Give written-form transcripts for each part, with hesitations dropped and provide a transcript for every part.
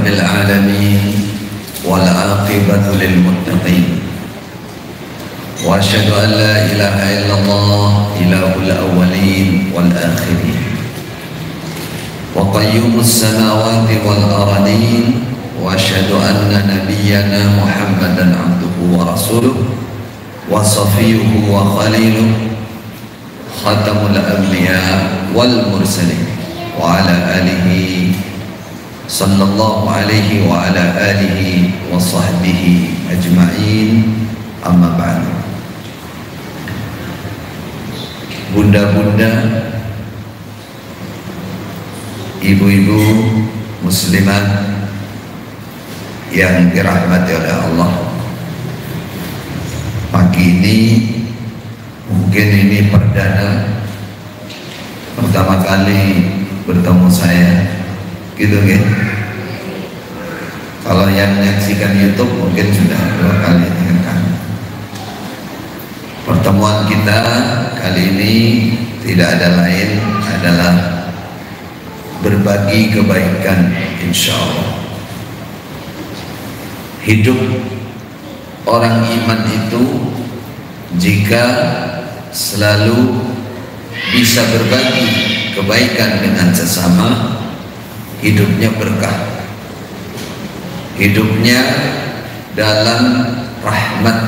رب العالمين والعاقبة للمتقين وأشهد أن لا إله إلا الله إله الأولين والآخرين وقيوم السماوات والأرضين وأشهد أن نبينا محمدا عبده ورسوله وصفيه وخليله خاتم الأنبياء والمرسلين وعلى آله صلى الله عليه وعلى آله وصحبه أجمعين أما بعد. Bunda-bunda, ibu-ibu muslimat yang dirahmati oleh Allah, pagi ini mungkin ini pertama kali bertemu saya, gitu kan? Kalau yang menyaksikan YouTube mungkin sudah 2 kali dengan kami. Pertemuan kita kali ini tidak ada lain adalah berbagi kebaikan, insya Allah. Hidup orang iman itu jika selalu bisa berbagi kebaikan dengan sesama, hidupnya berkah, hidupnya dalam rahmat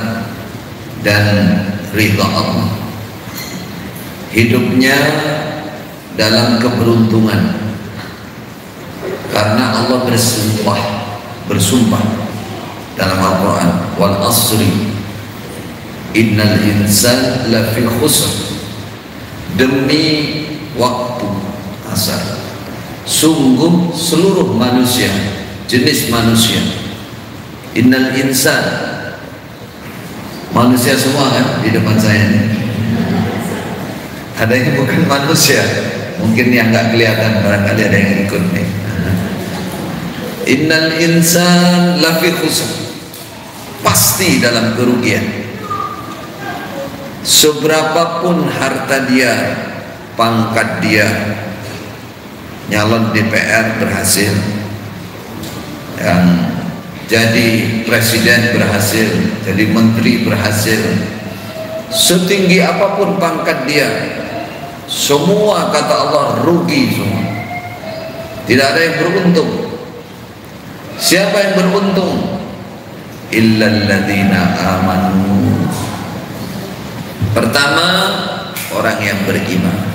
dan ridha Allah, hidupnya dalam keberuntungan, karena Allah bersumpah dalam Al-Quran, wal asri innal insan lafi khusr, demi waktu asar sungguh seluruh manusia, jenis manusia, innal insan, manusia semua kan di depan saya ini. Ada yang bukan manusia, mungkin yang nggak kelihatan, barangkali ada yang ikut nih. Innal insan lafi khusr, pasti dalam kerugian. Seberapapun harta dia, pangkat dia, nyalon DPR berhasil, yang jadi presiden berhasil, jadi menteri berhasil, setinggi apapun pangkat dia, semua kata Allah rugi semua. Tidak ada yang beruntung. Siapa yang beruntung? Illal ladzina amanu. Pertama, orang yang beriman.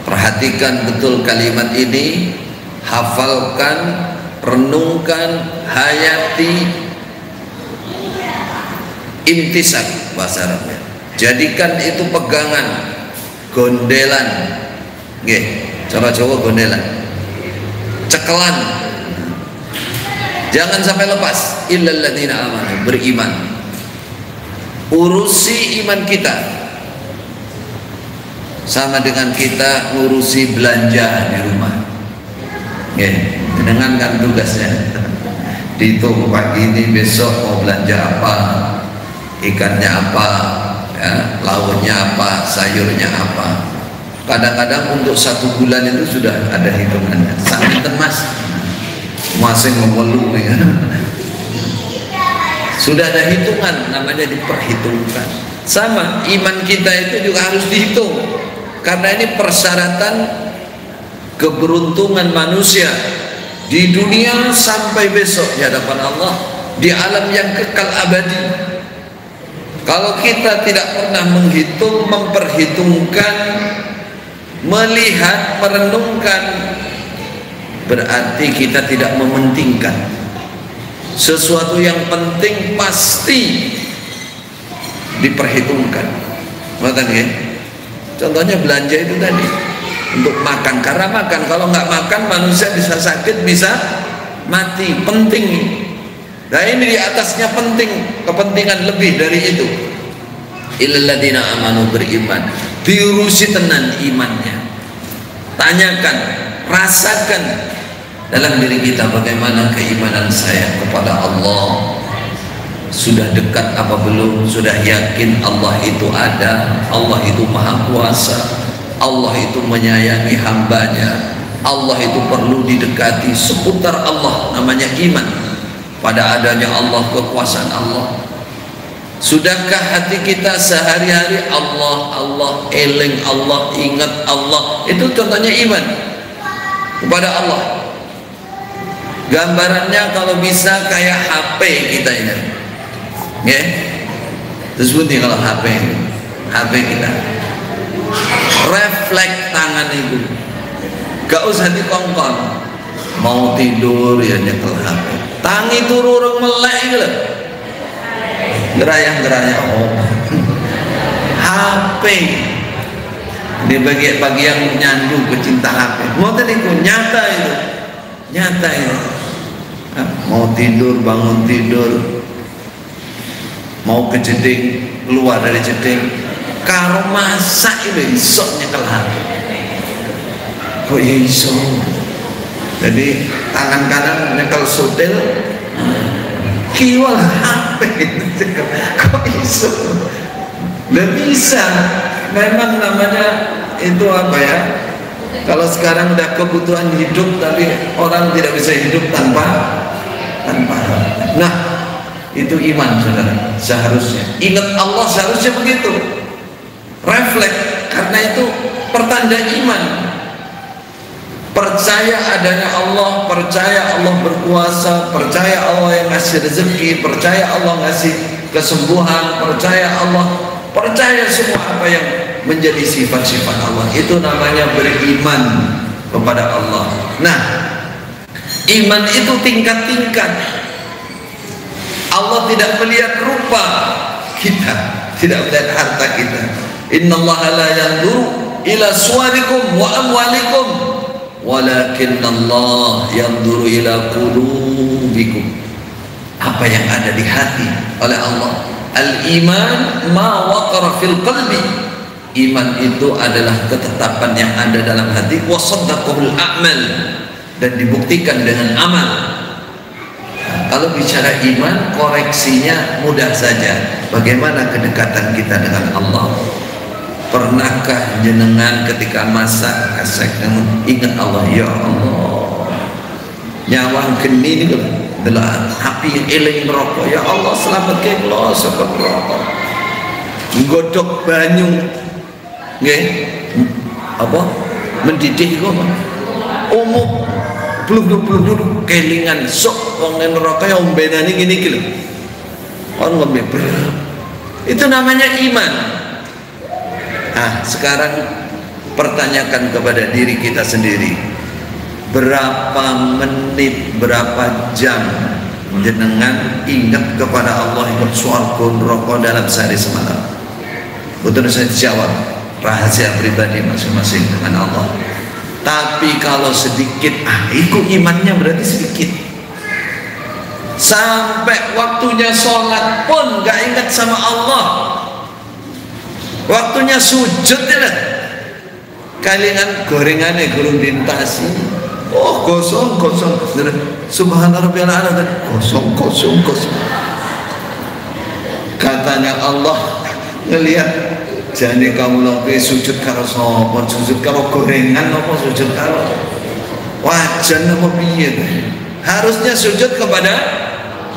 Perhatikan betul kalimat ini, hafalkan, renungkan, hayati, intisab bahasa Arabnya. Jadikan itu pegangan, gondelan. Nggih, cara Jawa gondelan. Cekelan. Jangan sampai lepas. Illal ladzina amanu, beriman. Urusi iman kita sama dengan kita ngurusi belanja di rumah. Nggih, dengan kan tugasnya. Dihitung pagi ini, besok mau belanja apa, ikannya apa, ya, lauknya apa, sayurnya apa. Kadang-kadang untuk 1 bulan itu sudah ada hitungannya. Sangat mas, masing mengeluh ya. Sudah ada hitungan, namanya diperhitungkan. Sama, iman kita itu juga harus dihitung, karena ini persyaratan keberuntungan manusia di dunia sampai besok di hadapan Allah, di alam yang kekal abadi. Kalau kita tidak pernah menghitung, memperhitungkan, melihat, merenungkan, berarti kita tidak mementingkan sesuatu yang penting. Pasti diperhitungkan. Ya? Contohnya belanja itu tadi untuk makan, karena makan, kalau nggak makan manusia bisa sakit, bisa mati. Penting. Nah ini di atasnya penting, kepentingan lebih dari itu. Illal ladzina amanu, beriman, diurusi tenan imannya. Tanyakan, rasakan dalam diri kita bagaimana keimanan saya kepada Allah. Sudah dekat apa belum? Sudah yakin Allah itu ada, Allah itu maha kuasa, Allah itu menyayangi hambanya, Allah itu perlu didekati. Seputar Allah namanya iman, pada adanya Allah, kekuasaan Allah. Sudahkah hati kita sehari-hari Allah, Allah, eling Allah, ingat Allah? Itu contohnya iman kepada Allah. Gambarannya kalau bisa kayak HP kita ini, ya. Terus bunyi kalau HP kita refleks tangan itu, gak usah dikongkon, mau tidur ya nyekel HP, tangi turun melek gitu loh, gerayang-gerayang. Oh, HP di bagi yang nyandu pecinta HP, mau tadi nyata itu, nyata itu. Mau tidur, bangun tidur, mau ke jeding, keluar dari jeding, karo masak itu isok nyekel HP. Kok ya iso? Jadi tangan kanan nyekel sotel, kiwal HP nyekel. Kok iso? Nggak bisa. Memang namanya itu apa ya? Kalau sekarang udah kebutuhan hidup, tapi orang tidak bisa hidup tanpa. Nah, itu iman, saudara. Seharusnya ingat Allah, seharusnya begitu. Refleks, karena itu pertanda iman. Percaya adanya Allah, percaya Allah berkuasa, percaya Allah yang ngasih rezeki, percaya Allah ngasih kesembuhan, percaya Allah, percaya semua apa yang menjadi sifat-sifat Allah. Itu namanya beriman kepada Allah. Nah, iman itu tingkat-tingkat. Allah tidak melihat rupa kita, tidak melihat harta kita. Innallaha la yanzuru ila suwarikum wa amwalikum, walakinallah yanzuru ila qulubikum. Apa yang ada di hati oleh Allah. Al-iman ma waqara fil qalbi. Iman itu adalah ketetapan yang ada dalam hati, wa saddaqul a'mal, dan dibuktikan dengan amal. Kalau bicara iman, koreksinya mudah saja. Bagaimana kedekatan kita dengan Allah? Pernahkah jenengan ketika masak kasek ingat Allah? Ya Allah, nyawang geni ini adalah api eling rokok. Ya Allah, selamatkan Allah saka rokok. Nggodhog banyu, nggih, apa? Mendidih kok. Umum bluk kelingan sok wong neraka ya ombenane ngene iki lho. Kon ngombe. Itu namanya iman. Ah, sekarang pertanyakan kepada diri kita sendiri. Berapa menit, berapa jam jenengan ingat kepada Allah, ingat swarga neraka dalam sehari semalam? Betul, saya jawab rahasia pribadi masing-masing dengan Allah. Tapi kalau sedikit, itu imannya berarti sedikit. Sampai waktunya sholat pun gak ingat sama Allah. Waktunya sujud ya, kalingan gorengannya gurung dintasi. Oh, kosong. Subhanallah rabbiyal a'la, kosong. Katanya Allah ngelihat, jane kamu lagi sujud karo sapa? Sujud karo gorengan apa sujud karo wajan apa piye? Harusnya sujud kepada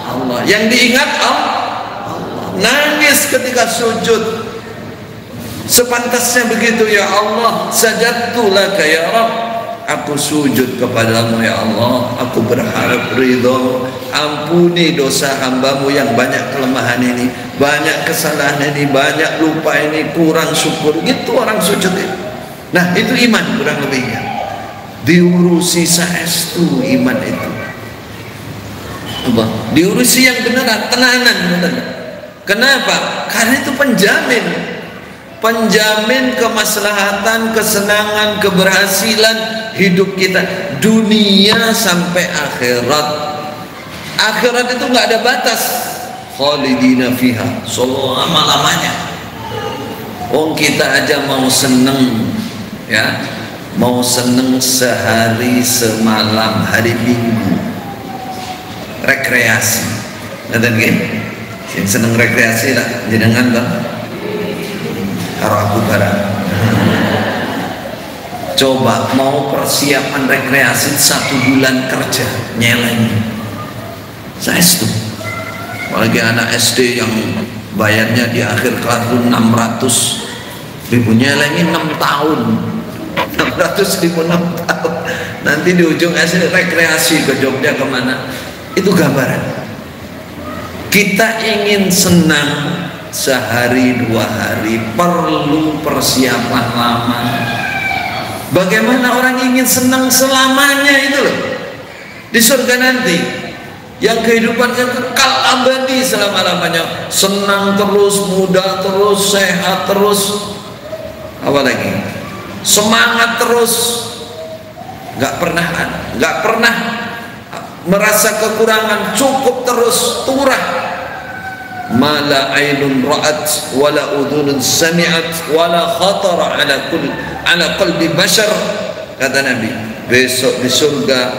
Allah. Yang diingat Allah. Nangis ketika sujud. Sepantasnya begitu, ya Allah, sajadtu laka ya Rabb. Aku sujud kepadamu ya Allah. Aku berharap ridho. Ampuni dosa hambamu yang banyak kelemahan ini, banyak kesalahan ini, banyak lupa ini, kurang syukur. Gitu orang sujud itu. Nah, itu iman kurang lebihnya. Diurusi saestu iman itu. Apa? Diurusi yang benar, tenanan benar. Kenapa? Karena itu penjamin kemaslahatan, kesenangan, keberhasilan hidup kita dunia sampai akhirat. Akhirat itu nggak ada batas. Khalidina fiha, selama-lamanya. Kita aja mau seneng, ya, mau seneng sehari semalam, hari Minggu, rekreasi. Nanti nggih, sing seneng rekreasi lah, jenengan lah. Karo aku barang Coba mau persiapan rekreasi 1 bulan kerja nyeleng, saya setuju. Apalagi anak SD yang bayarnya di akhir kelas 600.000, nyelengin 6 tahun, 600.000 6 tahun. Nanti di ujung SD rekreasi ke Jogja kemana? Itu gambaran. Kita ingin senang sehari 2 hari, perlu persiapan lama. Bagaimana orang ingin senang selamanya itu loh, di surga nanti yang kehidupannya kekal abadi selama-lamanya, senang terus, muda terus, sehat terus, apalagi semangat terus, nggak pernah merasa kekurangan, cukup terus, turah. Mala ainun ra'at wala udhunun sami'at wala khatara ala qalbi bashar, kata Nabi. Besok di surga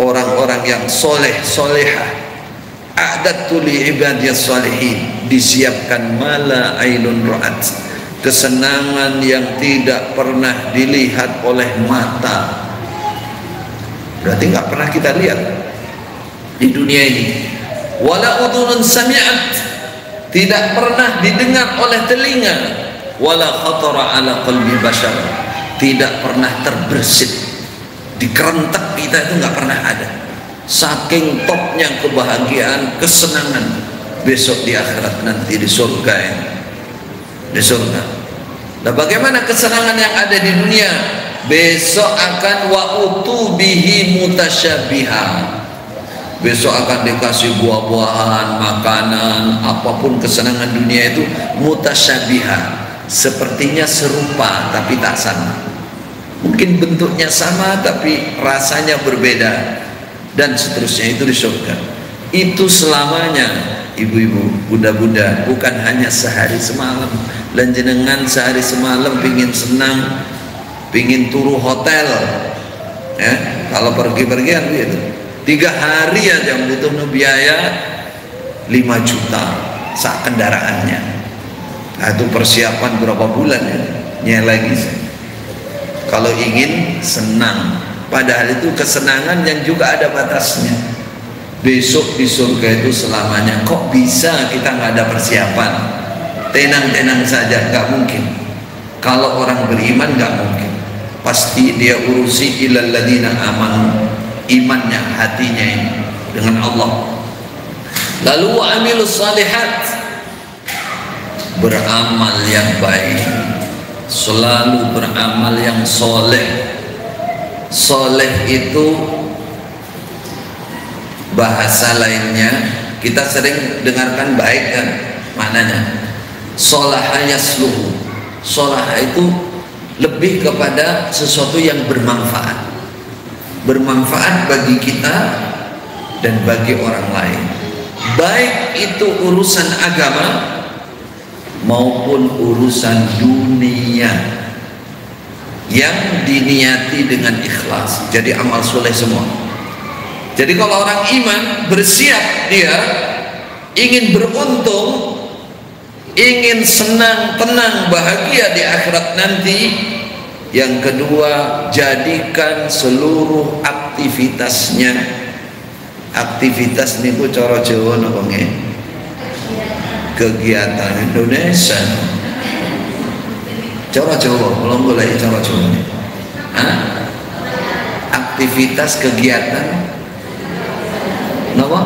orang-orang yang soleh solehah, a'dadtu li ibadiyas salihin, disiapkan mala ainun ra'at, kesenangan yang tidak pernah dilihat oleh mata. Berarti nggak pernah kita lihat di dunia ini. Wala udhunun sami'at, tidak pernah didengar oleh telinga. Wala khatara ala qalbi bashar, tidak pernah terbersit di kerentak kita, itu nggak pernah ada. Saking topnya kebahagiaan, kesenangan besok di akhirat nanti di surga ini, di surga. Nah, bagaimana kesenangan yang ada di dunia? Besok akan wa utubihi mutasyabiha, besok akan dikasih buah-buahan, makanan, apapun kesenangan dunia itu mutasyabiha, sepertinya serupa tapi tak sama. Mungkin bentuknya sama tapi rasanya berbeda, dan seterusnya. Itu di surga. Itu selamanya, ibu-ibu, bunda-bunda, bukan hanya sehari semalam. Dan jenengan sehari semalam pingin senang, pingin turu hotel, ya, kalau pergi-pergian gitu 3 hari aja butuh biaya 5 juta sak kendaraannya. Nah, itu persiapan berapa bulan ya, nyelegi. Kalau ingin senang, padahal itu kesenangan yang juga ada batasnya. Besok di surga itu selamanya. Kok bisa kita nggak ada persiapan? Tenang-tenang saja, nggak mungkin. Kalau orang beriman nggak mungkin. Pasti dia urusi ilal ladina amanu, imannya, hatinya ini dengan Allah. Lalu wa amilus salihat, beramal yang baik, selalu beramal yang soleh. Soleh itu bahasa lainnya kita sering dengarkan baik kan maknanya. Solaha yasluhu, solah itu lebih kepada sesuatu yang bermanfaat, bermanfaat bagi kita dan bagi orang lain, baik itu urusan agama maupun urusan dunia, yang diniati dengan ikhlas. Jadi amal soleh semua. Jadi kalau orang iman bersiap, dia ingin beruntung, ingin senang, tenang, bahagia di akhirat nanti. Yang kedua, jadikan seluruh aktivitasnya, aktivitas niku cara Jawa napa nggih? Kegiatan Indonesia. Cara Jawa, belum boleh cara Jawa. Aktivitas kegiatan napa?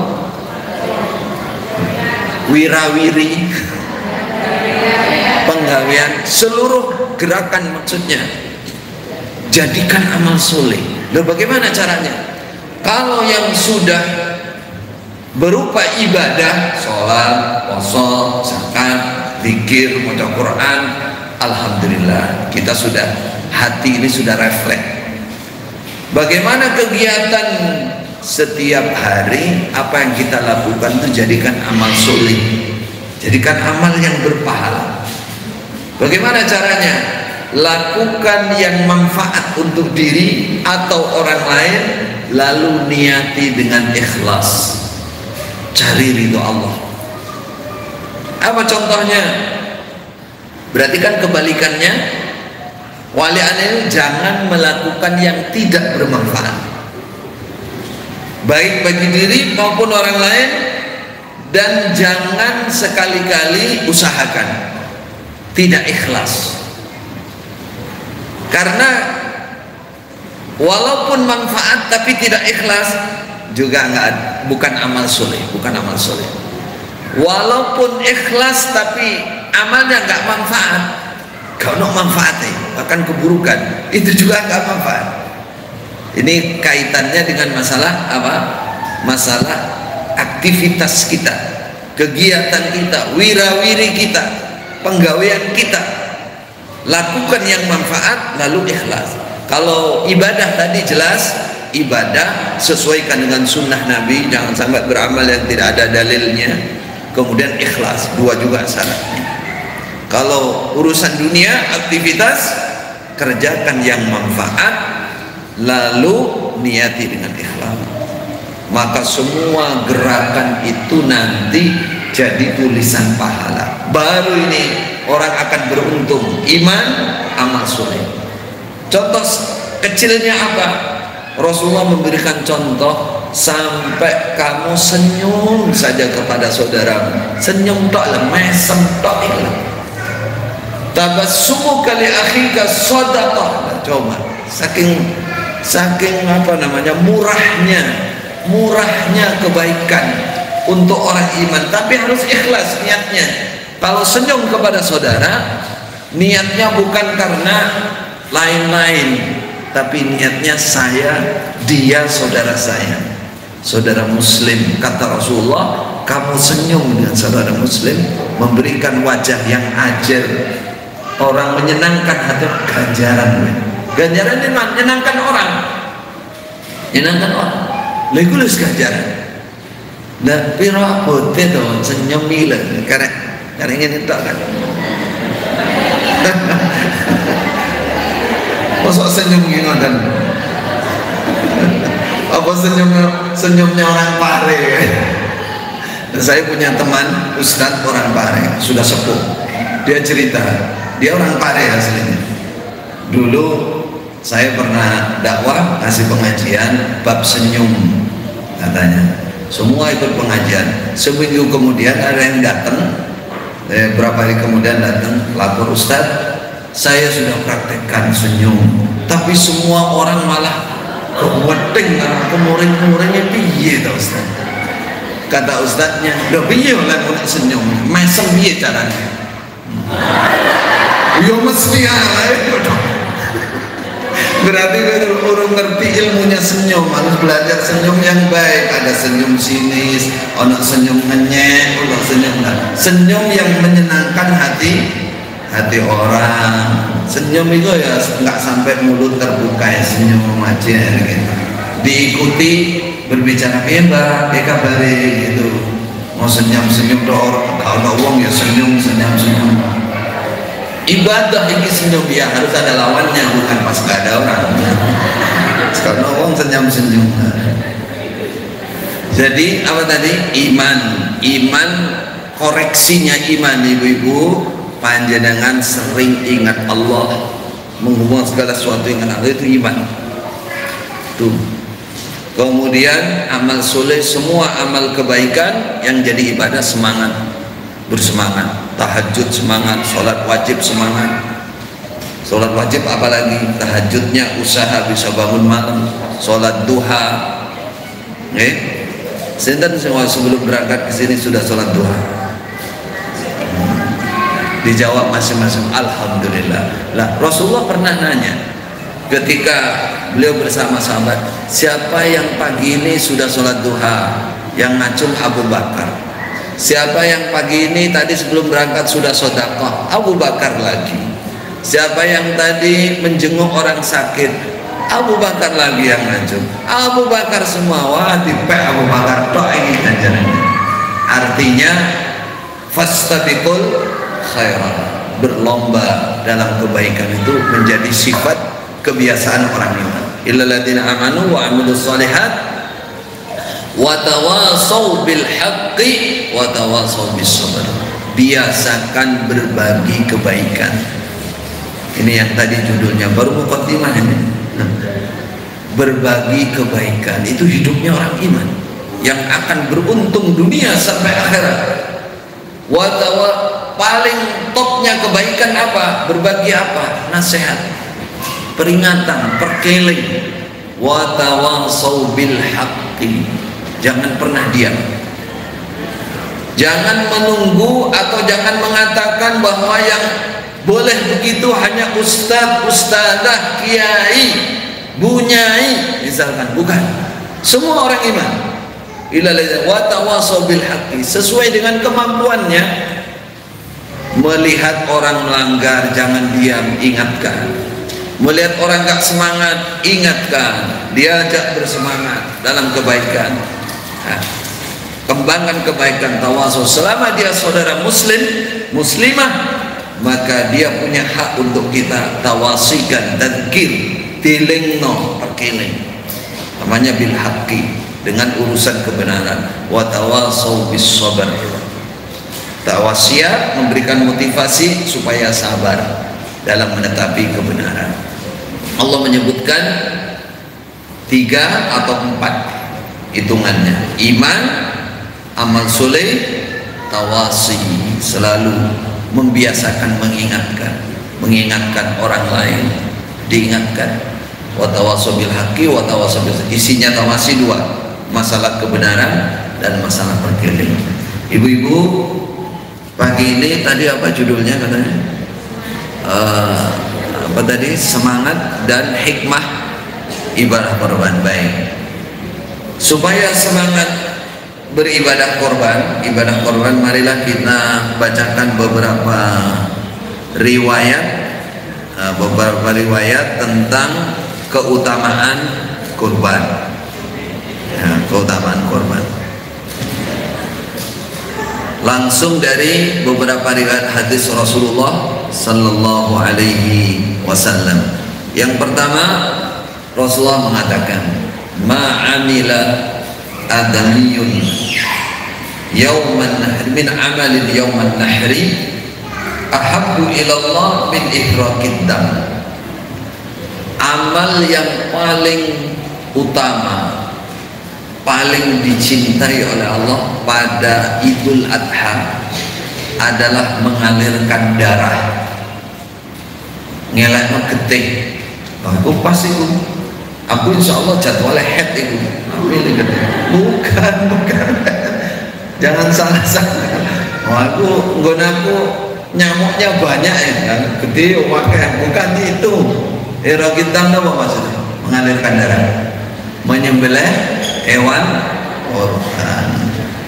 Wirawiri, penggawean, seluruh gerakan maksudnya. Jadikan amal soleh. Loh, bagaimana caranya? Kalau yang sudah berupa ibadah, sholat, puasa, zakat, zikir, baca Quran, alhamdulillah, kita sudah, hati ini sudah refleks. Bagaimana kegiatan setiap hari, apa yang kita lakukan itu jadikan amal soleh, jadikan amal yang berpahala. Bagaimana caranya? Lakukan yang manfaat untuk diri atau orang lain, lalu niati dengan ikhlas, cari ridho Allah. Apa contohnya? Berarti kan kebalikannya, Walian jangan melakukan yang tidak bermanfaat, baik bagi diri maupun orang lain, dan jangan sekali-kali usahakan tidak ikhlas. Karena walaupun manfaat tapi tidak ikhlas juga bukan amal soleh, bukan amal soleh. Walaupun ikhlas tapi amalnya nggak manfaat, kalau manfaatnya bahkan keburukan, itu juga nggak manfaat. Ini kaitannya dengan masalah apa? Masalah aktivitas kita, kegiatan kita, wirawiri kita, penggawean kita. Lakukan yang manfaat lalu ikhlas. Kalau ibadah tadi jelas, ibadah sesuaikan dengan sunnah Nabi, jangan sampai beramal yang tidak ada dalilnya. Kemudian ikhlas, dua juga syaratnya. Kalau urusan dunia, aktivitas, kerjakan yang manfaat lalu niati dengan ikhlas, maka semua gerakan itu nanti jadi tulisan pahala. Baru ini orang akan beruntung, iman, amal soleh. Contoh kecilnya apa? Rasulullah memberikan contoh, sampai kamu senyum saja kepada saudaramu, senyum tok lah, mesem tok ikhlas. Tabassumu kali akhika shadaqah. Coba saking apa namanya, murahnya kebaikan untuk orang iman, tapi harus ikhlas niatnya. Kalau senyum kepada saudara, niatnya bukan karena lain-lain, tapi niatnya dia saudara saya, saudara muslim. Kata Rasulullah, kamu senyum dengan saudara muslim, memberikan wajah yang ajar, orang menyenangkan hati, ganjaran ini menyenangkan orang, legulis ganjaran. Nah, piro apa itu senyum mila, karena ingin itu kan. Masuk senyum gimana? Apa senyumnya orang Pare? Saya punya teman ustadz orang Pare, sudah sepuh. Dia cerita, dia orang Pare aslinya. Dulu saya pernah dakwah, ngasih pengajian bab senyum, katanya. Semua ikut pengajian. Seminggu kemudian ada yang datang, berapa hari kemudian datang, lapor, ustadz, saya sudah praktekkan senyum, tapi semua orang malah kewedeng, kemuring-muringnya piye ta ustaz? Kata ustaznya, "Lho piye lah kok senyum? Mesem piye caranya?" Yo mesti ae. Berarti orang ngerti ilmunya senyum, harus belajar senyum yang baik. Ada senyum sinis, ono senyum ngenyek, ono senyum yang menyenangkan hati orang. Senyum itu ya nggak sampai mulut terbuka, ya senyum aja gitu. Diikuti berbicara, mbak, kabare gitu. Mau senyum doang, kalau wong ya senyum. Ibadah ini senyum, ya harus ada lawannya, bukan pas gak ada orang. Karena wong senyum. Jadi apa tadi? Iman koreksinya iman, ibu-ibu. Panjenengan sering ingat Allah, menghubungkan segala sesuatu dengan Allah, itu iman. Tuh. Kemudian amal soleh, semua amal kebaikan yang jadi ibadah, semangat, bersemangat. Tahajud semangat, sholat wajib semangat. Sholat wajib apalagi, tahajudnya usaha bisa bangun malam, sholat duha. Sinten semua sebelum berangkat ke sini sudah sholat duha? Dijawab masing-masing alhamdulillah. Lah Rasulullah pernah nanya ketika beliau bersama sahabat, siapa yang pagi ini sudah sholat duha? Yang ngacung Abu Bakar. Siapa yang pagi ini tadi sebelum berangkat sudah sedekah? Abu Bakar lagi. Siapa yang tadi menjenguk orang sakit? Abu Bakar lagi yang ngacung. Abu Bakar semua. Wah, dipek Abu Bakar tok ini ganjarannya. Artinya fastabiqul khairat, berlomba dalam kebaikan itu menjadi sifat kebiasaan orang iman. Illal ladzina amanu wa amilus shalihat wa tawassaw bil haqqi wa tawassaw bis sabr. Biasakan berbagi kebaikan. Ini yang tadi judulnya, baru muqaddimah ini. Berbagi kebaikan itu hidupnya orang iman yang akan beruntung dunia sampai akhirat. Paling topnya kebaikan apa? Berbagi apa? Nasihat, peringatan, perkeling. Wa tawasau bil haqqi. Jangan pernah diam. Jangan menunggu atau jangan mengatakan bahwa yang boleh begitu hanya ustaz, ustazah, kiai, bunyai misalkan. Bukan. Semua orang iman. Wa tawasau bil haqqi, sesuai dengan kemampuannya. Melihat orang melanggar jangan diam, ingatkan. Melihat orang gak semangat, ingatkan, diajak bersemangat dalam kebaikan. Kembangkan kebaikan, tawasul. Selama dia saudara muslim, muslimah, maka dia punya hak untuk kita tawasikan, tadzkir, tilingno, perkeling. Namanya bil haqqi, dengan urusan kebenaran. Wa tawasau bis sabr. Tawasiat, memberikan motivasi supaya sabar dalam menetapi kebenaran. Allah menyebutkan 3 atau 4 hitungannya: iman, amal soleh, tawasi. Selalu membiasakan mengingatkan orang lain, diingatkan. Wa tawasau bil haqqi wa tawasau bil, isinya tawasi 2, masalah kebenaran dan masalah perkeling. Ibu-ibu, pagi ini tadi apa judulnya katanya? Apa tadi? Semangat dan hikmah ibadah korban. Baik. Supaya semangat beribadah korban, ibadah korban, marilah kita bacakan beberapa riwayat tentang keutamaan korban. Ya, keutamaan korban. Langsung dari beberapa riwayat hadis Rasulullah sallallahu alaihi wasallam. Yang pertama, Rasulullah mengatakan, ma'amila adamiyun yawman nahri min amalil yawman nahri ahabbu ilallah min ihraqid dam. Amal yang paling utama, paling dicintai oleh Allah pada Idul Adha adalah mengalirkan darah. Ngelakno getih. Aku pasti aku insya Allah jadwalnya head itu. Bukan. Jangan salah. Aku nggonaku nyamuknya banyak ya kan. Gede bukan itu. Irokitam apa maksudnya? Mengalirkan darah. Menyembelih hewan korban.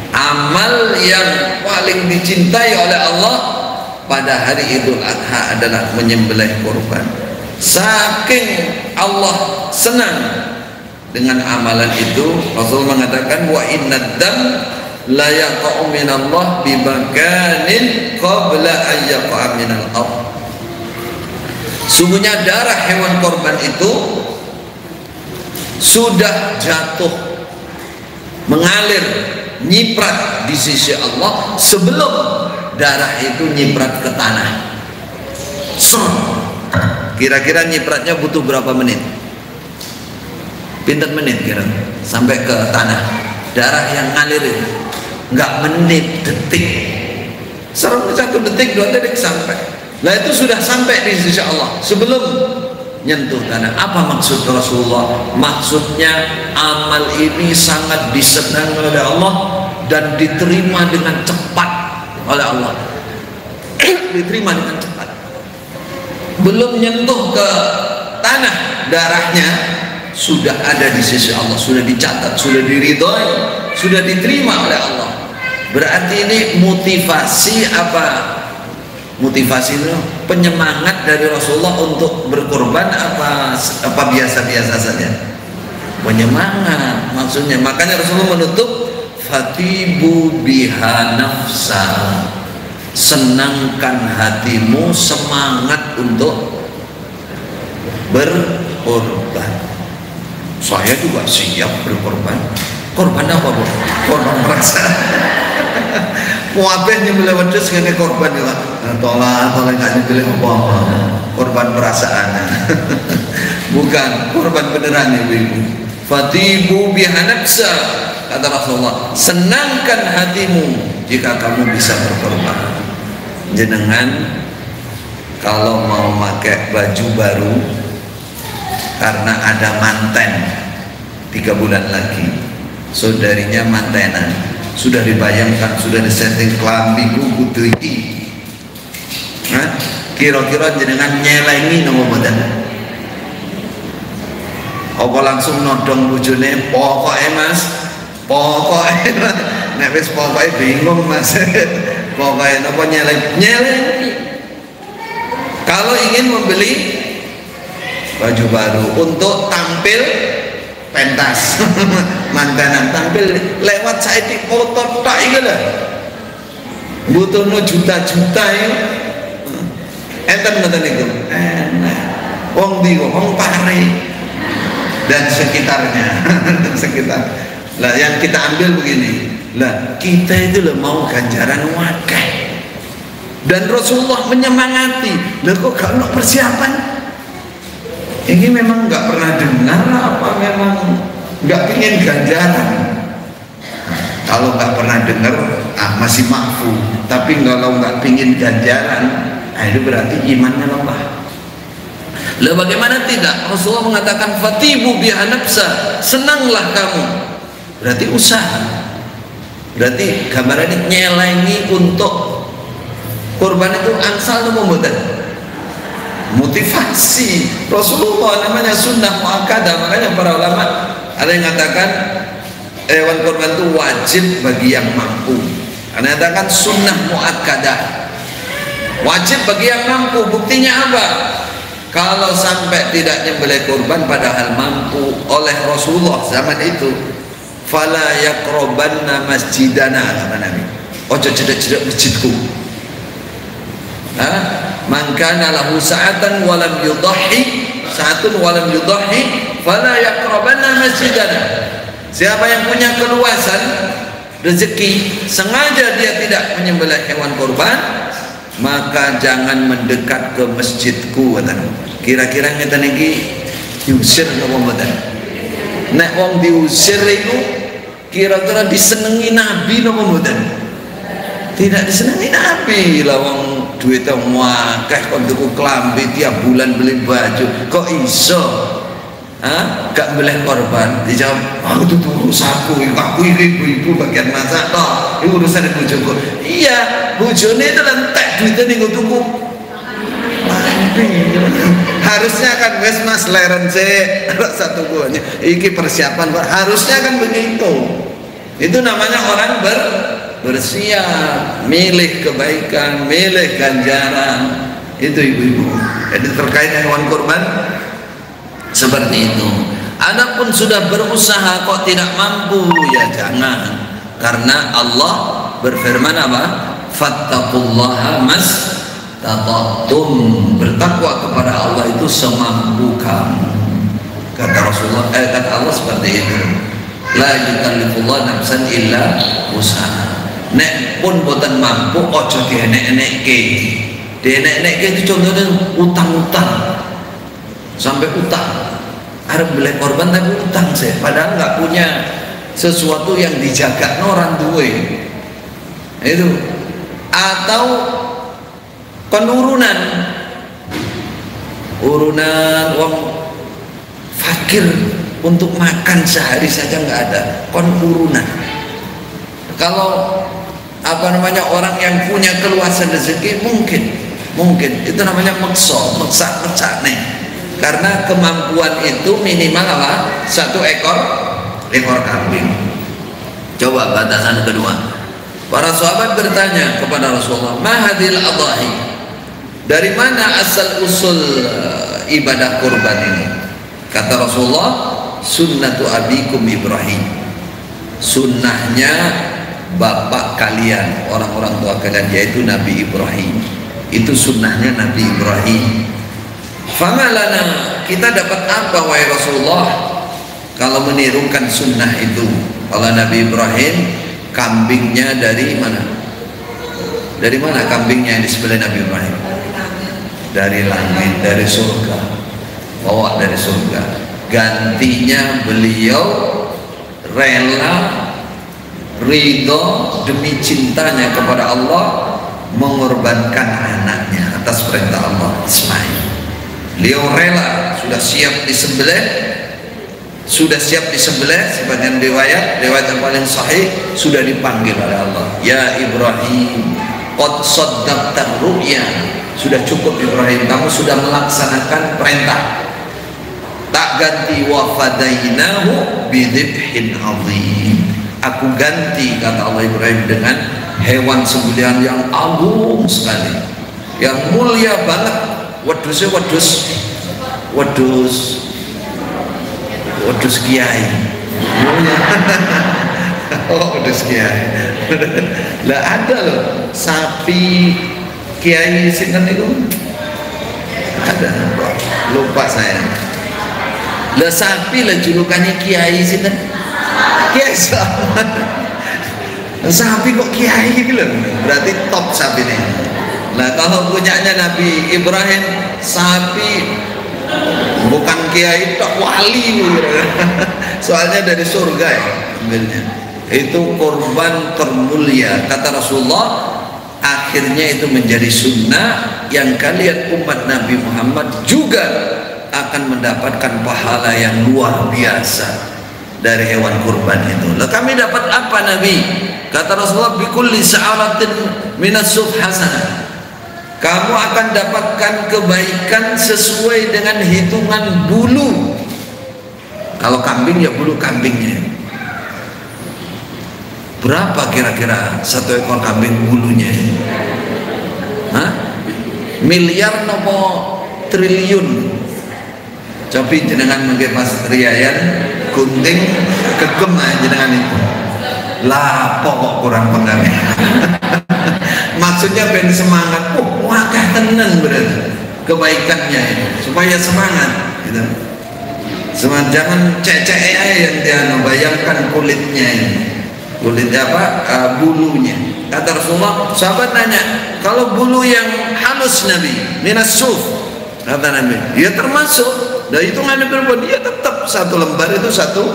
Amal yang paling dicintai oleh Allah pada hari Idul Adha adalah menyembelih korban. Saking Allah senang dengan amalan itu, Rasul mengatakan wa innad dam la yaqa'u minallah bi makanin qabla an yaqa'a minal ardh. Sungguhnya darah hewan korban itu sudah jatuh, mengalir, nyiprat di sisi Allah sebelum darah itu nyiprat ke tanah. Kira-kira nyipratnya butuh berapa menit? Pinten menit kira sampai ke tanah? Darah yang ngalir itu nggak menit, detik. 1 detik, 2 detik sampai. Nah itu sudah sampai di sisi Allah sebelum nyentuh tanah. Apa maksud Rasulullah? Maksudnya amal ini sangat disenangi oleh Allah dan diterima dengan cepat oleh Allah. Diterima dengan cepat. Belum nyentuh ke tanah, darahnya sudah ada di sisi Allah, sudah dicatat, sudah diridhoi, sudah diterima oleh Allah. Berarti ini motivasi apa? Motivasi itu penyemangat dari Rasulullah untuk berkorban apa biasa-biasa saja? Penyemangat maksudnya. Makanya Rasulullah menutup fatibu biha nafsa, senangkan hatimu, semangat untuk berkorban. Saya juga siap berkorban. Korban apa bu? Korban merasa. Muabeh nyembelih wedhus ngene korban ya. Tolak nggak nyembelih apa-apa. Korban korban perasaan. Bukan korban beneran ibu-ibu. Fatibu bihanafsa, kata Rasulullah, senangkan hatimu jika kamu bisa berkorban. Jenengan kalau mau pakai baju baru karena ada manten 3 bulan lagi, saudarinya mantenan, sudah dibayangkan, sudah disetting kelambi kuku iki. Kira-kira jenengan nyelengi nopo mboten? Apa langsung nodong bojone, pokoknya mas, pokoknya nek wis pokoknya bingung mas. Pokoknya nopo nyelengi. Kalau ingin membeli baju baru untuk tampil pentas, mantenan tampil lewat saiki foto tak iki lho. Butuhno juta-juta ya. Enten ngoten niku. Enak. Wong ndi kok wong Pare dan sekitarnya. Sekitar. Lah yang kita ambil begini. Lah kita itu loh mau ganjaran wakil. Dan Rasulullah menyemangati. Lah kok gak ono persiapan? Ini memang nggak pernah dengar apa memang nggak pingin ganjaran? Kalau nggak pernah dengar masih maafu, tapi kalau nggak pingin ganjaran, itu berarti imannya lemah. Lalu bagaimana tidak? Rasulullah mengatakan fatibu bihanafsa, senanglah kamu. Berarti usaha. Berarti gambarannya nyelengi untuk korban itu angsal atau membuat motivasi. Rasulullah namanya sunnah muakkadah. Makanya para ulama ada yang mengatakan hewan korban itu wajib bagi yang mampu. Ada yang mengatakan sunnah muakkadah, wajib bagi yang mampu. Buktinya apa? Kalau sampai tidak nyembelih korban padahal mampu oleh Rasulullah zaman itu, fala yaqrabanna masjidana, kata Nabi, ojo cedek-cedek masjidku. Man kana lahu sa'atan walam yudahhi, sa'atun walam yudahhi fala yaqrabanna masjidana. Siapa yang punya keluasan rezeki, sengaja dia tidak menyembelih hewan korban, maka jangan mendekat ke masjidku. Kira-kira ngeten iki diusir napa mboten? Nek wong diusir iku kira-kira disenengi Nabi napa mboten? Tidak disenengi Nabi. Lah wong duitnya akeh kon tuku klambi tiap bulan beli baju, kok iso gak beli korban? Dijawab, aku itu urusanku, aku ibu-ibu bagian masak toh, itu urusan bojoku. Iya, bojone itu lentek duitnya ning tuku klambi. Harusnya kan wes mas leren sik satu bulannya iki persiapan, harusnya kan begitu. Itu namanya orang bersiap, milih kebaikan, milih ganjaran. Itu ibu-ibu. Jadi terkait hewan kurban seperti itu. Adapun sudah berusaha kok tidak mampu, ya jangan. Karena Allah berfirman apa? Fattaqullaha mastata'tum. Bertakwa kepada Allah itu semampu kamu. Kata Rasulullah, kata Allah seperti itu. La yukallifullah nafsan illa usaha. Nek pun boten mampu ojo dienek-enekke. Dienek-enekke itu contohnya utang-utang. Sampai utang. Arep beli korban tapi utang sih, padahal nggak punya sesuatu yang dijaga orang duwe. Itu. Atau penurunan. Urunan wong fakir untuk makan sehari saja nggak ada, urunan. Kalau apa namanya orang yang punya keluasan rezeki mungkin itu namanya maksa nih, karena kemampuan itu minimal apa? 1 ekor kambing. Coba batasan kedua. Para sahabat bertanya kepada Rasulullah, mahadil adhahi, dari mana asal usul ibadah kurban ini? Kata Rasulullah, sunnatu abikum Ibrahim, sunnahnya bapak kalian, orang-orang tua kalian, yaitu Nabi Ibrahim. Itu sunnahnya Nabi Ibrahim. Famalana, kita dapat apa wahai Rasulullah kalau menirukan sunnah itu? Kalau Nabi Ibrahim kambingnya dari mana? Dari mana kambingnya yang disembelih Nabi Ibrahim? dari langit, dari surga, bawa dari surga. Gantinya beliau rela, ridho demi cintanya kepada Allah, mengorbankan anaknya atas perintah Allah, Ismail. Beliau rela, sudah siap disembelih, sebagian riwayat yang paling sahih, sudah dipanggil oleh Allah, ya Ibrahim, qad saddaqta ru'ya, sudah cukup Ibrahim, kamu sudah melaksanakan perintah. Tak ganti, wa fadainahu bidzibhin azim, aku ganti, kata Allah Ibrahim, dengan hewan sembelihan yang agung sekali, yang mulia banget. Wedusnya wedus kiai. Oh, wedus kiai. Lah ada loh sapi kiai sinten itu, ada, lupa saya. Lah sapi lah julukannya kiai sinten, kiai Slamet. Sapi kok kiai gitu loh, berarti top sapi ini. Nah, kalau punyanya Nabi Ibrahim, sapi bukan kiai, tak wali. Soalnya dari surga ya ambilnya. Itu korban termulia, kata Rasulullah. Akhirnya itu menjadi sunnah yang kalian umat Nabi Muhammad juga akan mendapatkan pahala yang luar biasa dari hewan kurban itu. Lah kami dapat apa Nabi? Kata Rasulullah, bikulli sa'aratin minas suf hasanah. Kamu akan dapatkan kebaikan sesuai dengan hitungan bulu. Kalau kambing ya bulu kambingnya. Berapa kira-kira satu ekor kambing bulunya? Hah? Miliar nopo triliun? Coba jenengan mungkin Mas Riayan gunting kegem jenengan itu. Lah pokok kurang pengaruh. Maksudnya ben semangat, wakah tenan berarti kebaikannya ini, supaya semangat gitu. Semangat, jangan cecek yang dia bayangkan kulitnya ini, kulitnya apa, bulunya. Kata Rasulullah, sahabat nanya, kalau bulu yang halus Nabi, minas suf, kata Nabi, dia termasuk, dan hitungannya berapa, dia tetap satu lembar itu satu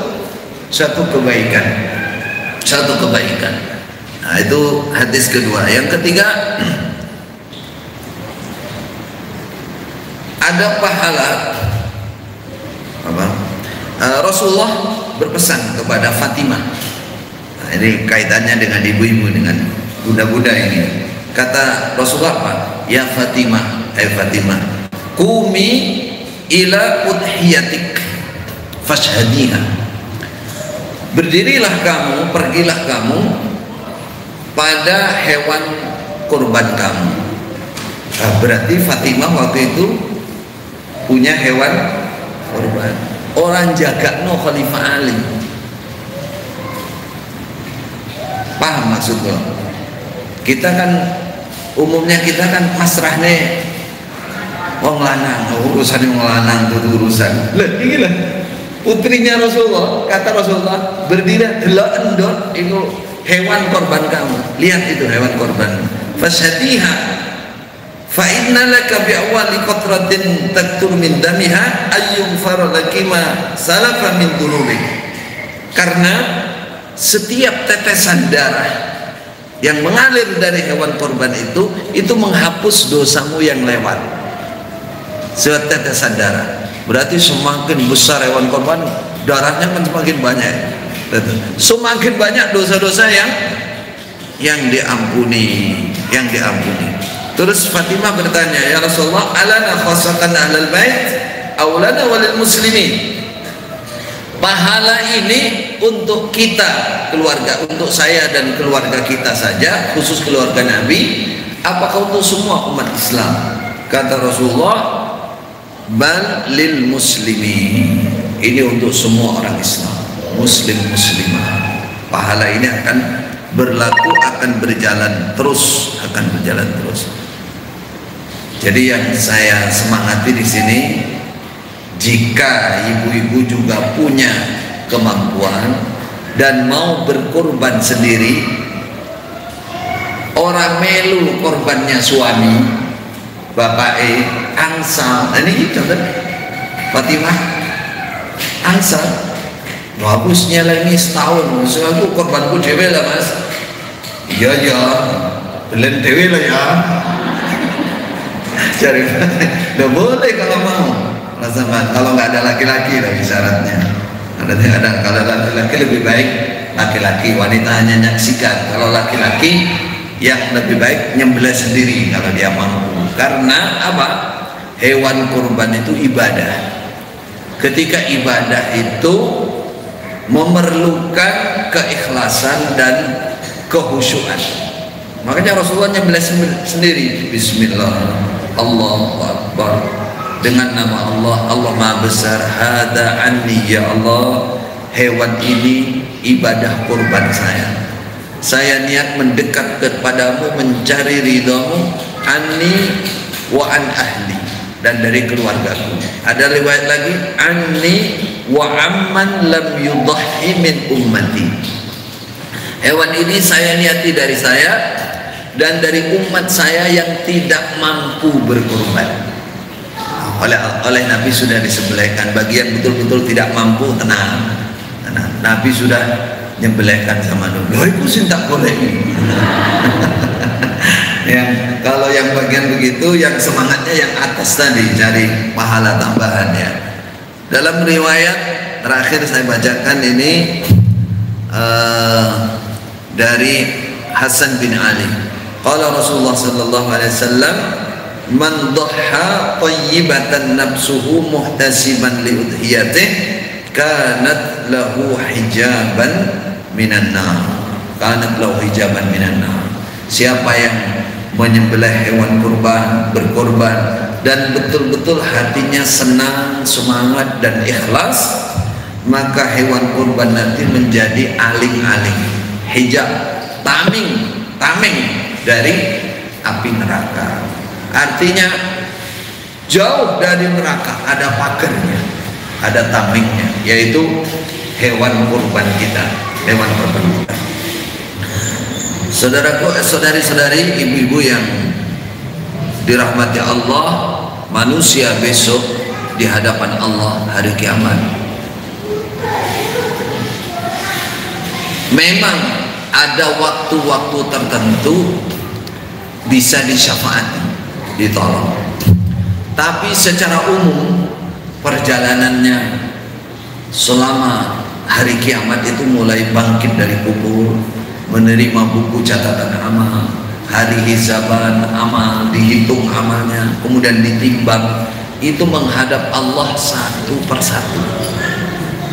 kebaikan, satu kebaikan. Nah, itu hadis kedua. Yang ketiga, ada pahala apa? Rasulullah berpesan kepada Fatimah. Nah, ini kaitannya dengan ibu-ibu, dengan bunda-bunda ini. Kata Rasulullah apa? Ya Fatimah, hai Fatimah, qumi ila udhiyatik fashhadiha. Berdirilah kamu, pergilah kamu pada hewan kurban kamu. Nah, berarti Fatimah waktu itu punya hewan kurban. Orang jaga no Khalifah Ali. Paham maksudnya? Kita kan umumnya kita kan pasrahnya wong lanang, urusan wong lanang itu urusan. Lah iki lah putrinya Rasulullah, kata Rasulullah, berdiri delok endot itu hewan korban kamu, lihat itu hewan korban. Fashadiha fa inna laka bi awwali qatratin taktur min damiha ayyum faradaki ma salafa min dhunubik. Karena setiap tetesan darah yang mengalir dari hewan korban itu menghapus dosamu yang lewat. Setiap tetesan darah, berarti semakin besar hewan korban, darahnya kan semakin banyak. Semakin banyak dosa-dosa yang diampuni, Terus Fatimah bertanya, ya Rasulullah, alana khasatan ahlal bait aulana walil muslimin. Pahala ini untuk kita keluarga, untuk saya dan keluarga kita saja, khusus keluarga Nabi, apakah untuk semua umat Islam? Kata Rasulullah, bal lil muslimin. Ini untuk semua orang Islam, muslim muslimah. Pahala ini akan berlaku, akan berjalan terus, Jadi yang saya semangati di sini, jika ibu-ibu juga punya kemampuan dan mau berkorban sendiri, orang melu korbannya suami, bapak angsal. Nah, ini contoh Fatimah angsal. Bagus nyeleni setahun, soalnya aku korbanku dewe lah mas. Iya ya, belen dewe lah ya. Cari nggak boleh kalau mau. Kalau nggak ada laki-laki lagi syaratnya. Ada kalau laki-laki lebih baik laki-laki, wanita hanya nyaksikan. Kalau laki-laki yang lebih baik nyembelih sendiri kalau dia mampu. Karena apa? Hewan kurban itu ibadah. Ketika ibadah itu memerlukan keikhlasan dan kehusyuan. Makanya Rasulullah nyembelih sendiri. Bismillah, Allahu Akbar. Dengan nama Allah, Allah Maha Besar. Hada anni ya Allah, hewan ini ibadah kurban saya. Saya niat mendekat kepadamu, mencari ridhamu, anni wa an ahli, dan dari keluargaku. Ada riwayat lagi, anni wa amman lam yudhhi min ummati. Hewan ini saya niati dari saya dan dari umat saya yang tidak mampu berkorban. Oleh Nabi sudah disembelihkan. Bagian betul-betul tidak mampu, tenang. Nabi sudah nyembelihkan sama Nabi. Loh itu sih tak boleh. Yang kalau yang bagian begitu, yang semangatnya yang atas tadi, cari pahala tambahan ya. Dalam riwayat terakhir saya bacakan ini dari Hasan bin Ali. Qala Rasulullah sallallahu alaihi wasallam, man dhahha tayyibatan nafsuhu muhtasiban li udhiyatih kanat lahu hijaban minan nar. Kanat lahu hijaban minan nar. Siapa yang menyembelih hewan kurban, berkorban dan betul-betul hatinya senang, semangat dan ikhlas, maka hewan kurban nanti menjadi aling-aling, hijab, tameng dari api neraka. Artinya jauh dari neraka, ada pagernya, ada tamengnya, yaitu hewan kurban kita, hewan kurban kita. Saudaraku, saudari-saudari, ibu-ibu yang dirahmati Allah, manusia besok di hadapan Allah hari kiamat memang ada waktu-waktu tertentu bisa disyafaati, ditolong. Tapi secara umum perjalanannya selama hari kiamat itu mulai bangkit dari kubur, menerima buku catatan amal, hari hisaban amal, dihitung amalnya, kemudian ditimbang, itu menghadap Allah satu persatu.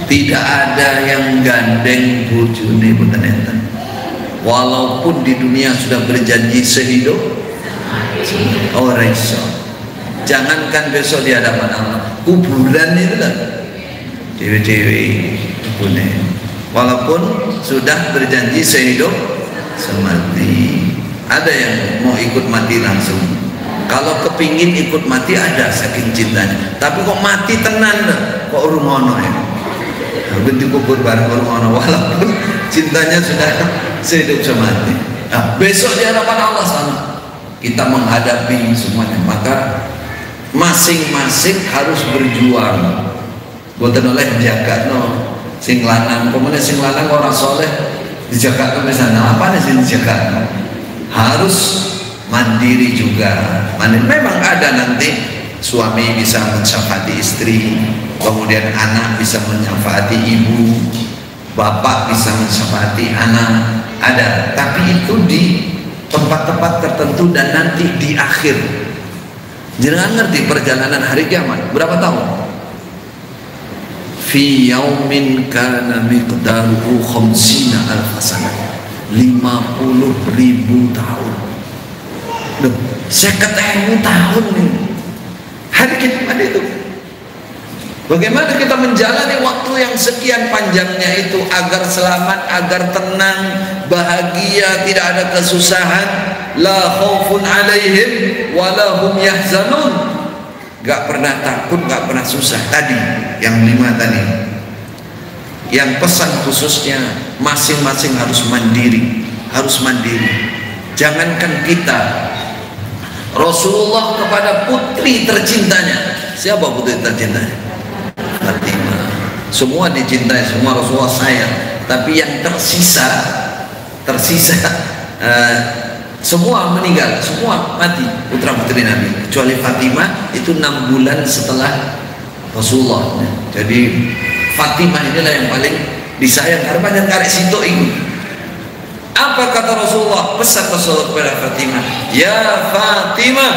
Tidak ada yang gandeng bojone boten enten. Walaupun di dunia sudah berjanji sehidup, orang iso. Jangankan besok di hadapan Allah, kuburan itu lah dewi-dewi punya. Walaupun sudah berjanji sehidup semati, ada yang mau ikut mati langsung. Kalau kepingin ikut mati ada saking cintanya. Tapi kok mati tenan kok rumono ya. Bentuk kubur bareng rumono, walaupun cintanya sudah sehidup semati. Nah, besok di hadapan Allah sana kita menghadapi semuanya, maka masing-masing harus berjuang. Boten oleh jaga no sing lanang, kemudian sing lanang orang soleh dijaga ke sana, apa nih sing dijaga? Harus mandiri juga. Memang ada nanti suami bisa mensyafaati istri, kemudian anak bisa mensyafaati ibu, bapak bisa mensyafaati anak, ada. Tapi itu di tempat-tempat tertentu dan nanti di akhir. Jangan ngerti perjalanan hari kiamat berapa tahun? Fi yaumin kana miqdaruhu 50,000 sanah, 50.000 tahun. 50.000 tahun nih hari kiamat itu. Bagaimana kita menjalani waktu yang sekian panjangnya itu agar selamat, agar tenang, bahagia, tidak ada kesusahan, la khaufun alaihim wala hum yahzanun. Gak pernah takut, gak pernah susah. Tadi yang 5 tadi, yang pesan khususnya masing-masing harus mandiri, harus mandiri. Jangankan kita, Rasulullah kepada putri tercintanya. Siapa putri tercintanya? Fatimah. Semua dicintai, semua Rasulullah sayang, tapi yang tersisa semua meninggal, semua mati putra putri Nabi, kecuali Fatimah. Itu 6 bulan setelah Rasulullah. Jadi Fatimah inilah yang paling disayang karena banyak karek situ ini. Apa kata Rasulullah? Pesan Rasulullah kepada Fatimah, ya Fatimah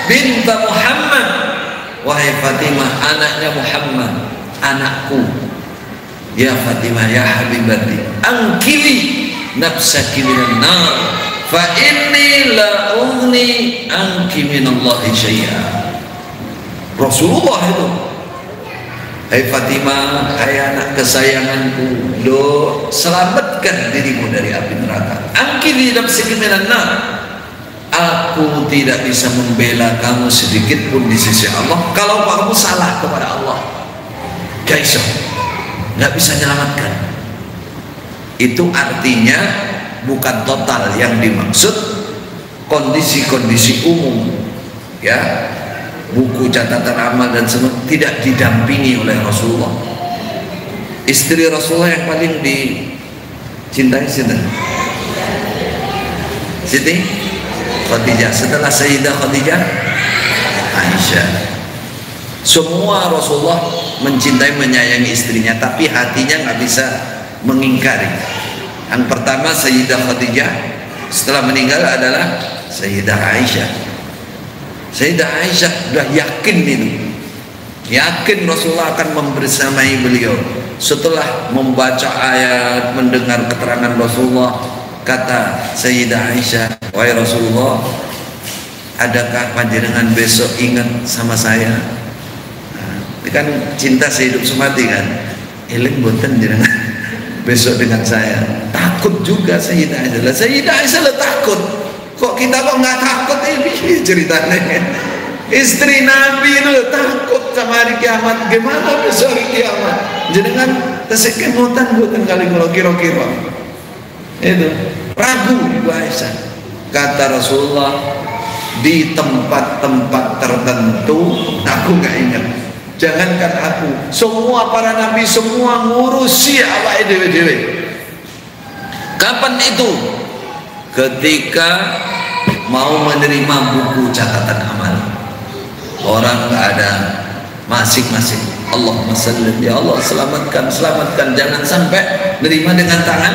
binta Muhammad, wahai Fatimah anaknya Muhammad, anakku. Ya Fatimah ya habibati, angkili nafsaki minan nar, fa inni la ughni anki minallahi syai'a. Rasulullah itu, hai Fatimah, hai anak kesayanganku, do selamatkan dirimu dari api neraka. Angkili nafsaki minan nar, aku tidak bisa membela kamu sedikit pun di sisi Allah kalau kamu salah kepada Allah. Guys, nggak bisa menyelamatkan. Itu artinya bukan total yang dimaksud, kondisi-kondisi umum, ya, buku catatan amal dan semua tidak didampingi oleh Rasulullah. Istri Rasulullah yang paling dicintai Siti Khadijah. Setelah Sayyidah Khadijah, Aisyah. Semua Rasulullah mencintai, menyayangi istrinya, tapi hatinya nggak bisa mengingkari. Yang pertama Sayyidah Khadijah, setelah meninggal adalah Sayyidah Aisyah. Sayyidah Aisyah sudah yakin itu, yakin Rasulullah akan membersamai beliau. Setelah membaca ayat, mendengar keterangan Rasulullah, kata Sayyidah Aisyah, wahai Rasulullah, adakah panjenengan besok ingat sama saya? Ini kan cinta sehidup semati kan. Eling boten jenengan besok dengan saya. Takut juga Sayyidah Aisyah. Sayyidah Aisyah takut. Kok kita kok nggak takut ini ceritanya? Istri Nabi itu takut sama hari kiamat. Gimana besok hari kiamat? Jenengan tesik kemutan boten kali kalau kira-kira. Itu ragu Ibu Aisyah. Kata Rasulullah, di tempat-tempat tertentu aku nggak ingat. Jangankan aku, semua para nabi semua ngurusi awake dhewe-dhewe. Kapan itu? Ketika mau menerima buku catatan amal. Orang nggak ada, masing-masing Allahumma salli, ya Allah selamatkan, jangan sampai nerima dengan tangan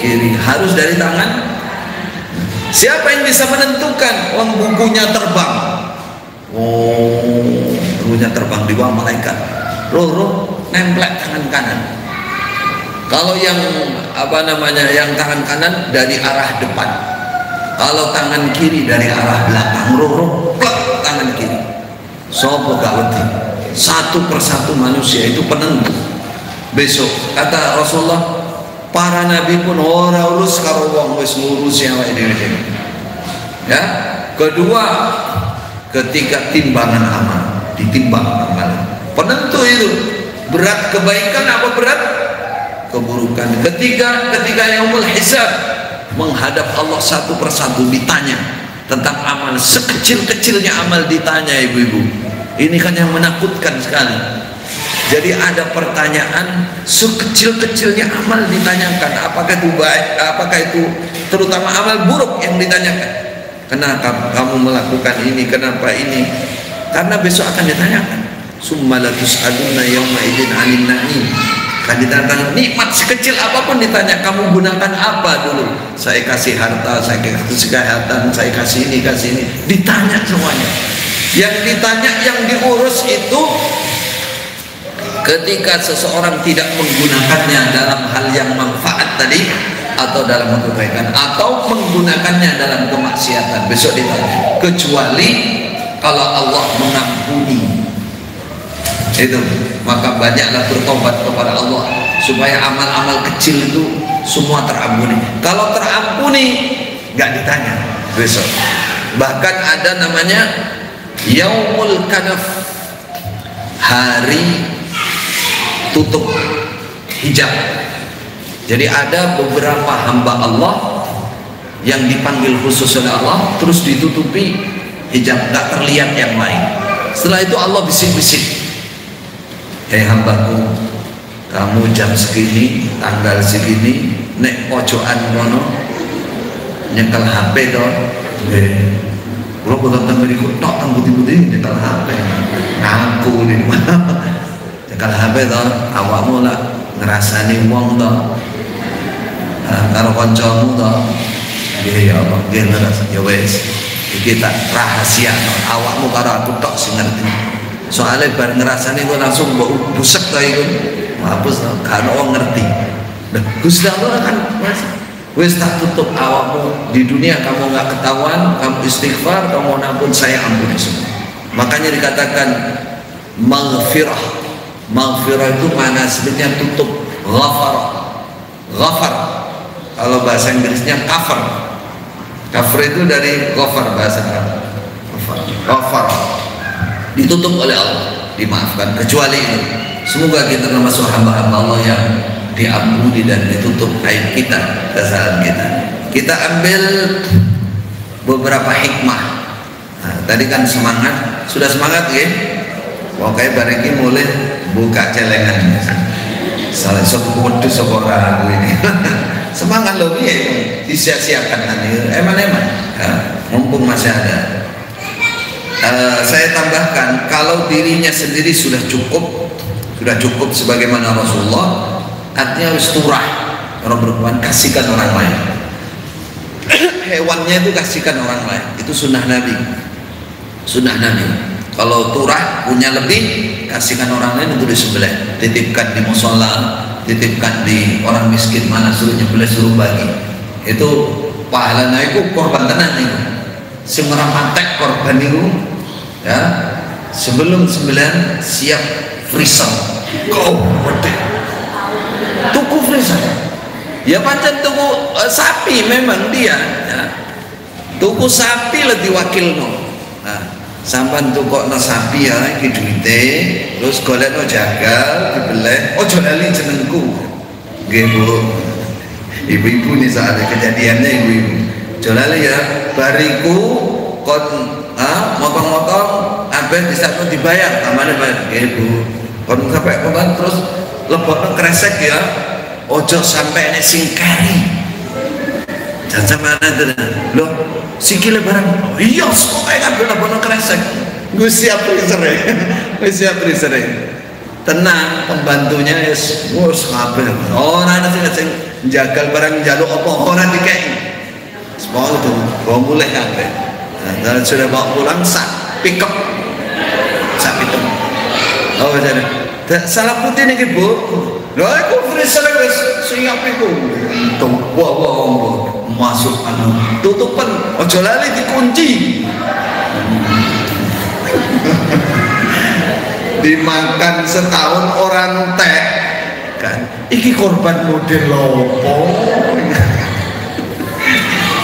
kiri, harus dari tangan. Siapa yang bisa menentukan? Uang bukunya terbang. Oh, ruhnya terbang di bawah malaikat. Roh nemplek tangan kanan. Kalau yang yang tangan kanan dari arah depan. Kalau tangan kiri dari arah belakang. Roh plek tangan kiri. Sopo gawati. Satu persatu manusia itu penentu. Besok kata Rasulullah, para nabi pun ora ulus karo wong wis ngurusi awake dhewe. Ya. Kedua, ketika timbangan amal, ditimbang amal, penentu itu berat kebaikan apa berat keburukan. Ketika yaumul hisab, menghadap Allah satu persatu ditanya tentang amal, sekecil-kecilnya amal ditanya. Ibu-ibu, ini kan yang menakutkan sekali. Jadi ada pertanyaan, sekecil-kecilnya amal ditanyakan. Apakah itu baik, apakah itu terutama amal buruk yang ditanyakan. Kenapa kamu melakukan ini? Kenapa ini? Karena besok akan ditanyakan. Summa la tus'aluna yawma idzin 'anil na'im. Kan ditanya nikmat sekecil apapun ditanya, kamu gunakan apa dulu? Saya kasih harta, saya kasih kesehatan, saya kasih ini, ditanya semuanya. Yang ditanya, yang diurus itu ketika seseorang tidak menggunakannya dalam hal yang manfaat tadi, atau dalam kebaikan, atau menggunakannya dalam kemaksiatan, besok ditanya. Kecuali kalau Allah mengampuni itu, maka banyaklah bertobat kepada Allah supaya amal-amal kecil itu semua terampuni. Kalau terampuni nggak ditanya besok. Bahkan ada namanya Yaumul Kanaf, hari tutup hijab. Jadi ada beberapa hamba Allah yang dipanggil khusus oleh Allah, terus ditutupi hijab, nggak terlihat yang lain. Setelah itu Allah bisik-bisik, hei hambaku, kamu jam segini tanggal segini nek pojokan kono nyekel HP to. Kalau bukan tanggal ikut tok tang putih-putih nyekel HP ngaku nih nyekel HP to, awakmu lah ngerasani wong to karo kancamu to. Nggih ya Allah, nggih ngeras ya wis iki tak rahasia awakmu karo aku tok sing ngerti. Soalnya bar ngerasani kok langsung mbok busek to iku. Hapus to, kan wong ngerti. Nah, Gusti Allah kan wis tak tutup awakmu di dunia, kamu nggak ketahuan, kamu istighfar, kamu ampun, saya ampuni semua. Makanya dikatakan maghfirah. Maghfirah itu mana aslinya tutup, ghafar. Ghafar. Kalau bahasa Inggrisnya cover. Cover itu dari ghafar bahasa Arab. Ghafar. Ditutup oleh Allah, dimaafkan, kecuali itu. Semoga kita termasuk hamba-hamba Allah yang diampuni dan ditutup aib kita, kesalahan kita. Kita ambil beberapa hikmah. Nah, tadi kan semangat, sudah semangat ya? Pokoknya barangkali mulai buka celengan. Salah satu wedhus seorang ini. Semangat loh ya, disia-siakan nanti. Eman ya, mumpung masih ada. Saya tambahkan, kalau dirinya sendiri sudah cukup sebagaimana Rasulullah, artinya harus turah. Orang berkorban kasihkan orang lain. Hewannya itu kasihkan orang lain, itu sunnah Nabi. Sunnah Nabi. Kalau turah punya lebih, kasihkan orang lain untuk disembelih, titipkan di musola, titipkan di orang miskin, mana suruh nyembelih suruh bagi. Itu pahalanya itu korban tenan itu. Semua mantek korban itu, ya sebelum sembelihan siap freezer. Kau gede. Tuku freezer. Ya pancen tuku sapi memang dia. Ya. Tuku sapi lah diwakilno. Nah, sampan tukokno sapi ya iki duwite, terus golekno jagal dibeleh. Ojo lali jenengku. Nggih Bu. Ibu-ibu nih soalnya kejadiannya ibu-ibu. Ojo lali ya, bariku kon motong-motong abeh bisa dibayar, tamane bayar. Nggih Bu. Kon sampai kon terus lebokno kresek ya. Ojo sampai nek sing kari. Jangan sampai ada loh sikile barang. Oh iya, soalnya kabeh lebokno kresek. Gue siap freezer. Gue siap freezer. Tenang, pembantunya wis kabeh. Ora ana sing jagal barang njaluk apa ora dikeki. Semua itu bawa mulai kabeh. Dan sudah bawa pulang sak pickup. Sak pickup. Oh jadi salah putih nih Bu. Lah iku freezer wis siap iku. Wah masuk anu tutupan ojo lali dikunci. Dimakan setahun orang teh kan. Iki korban model lopo.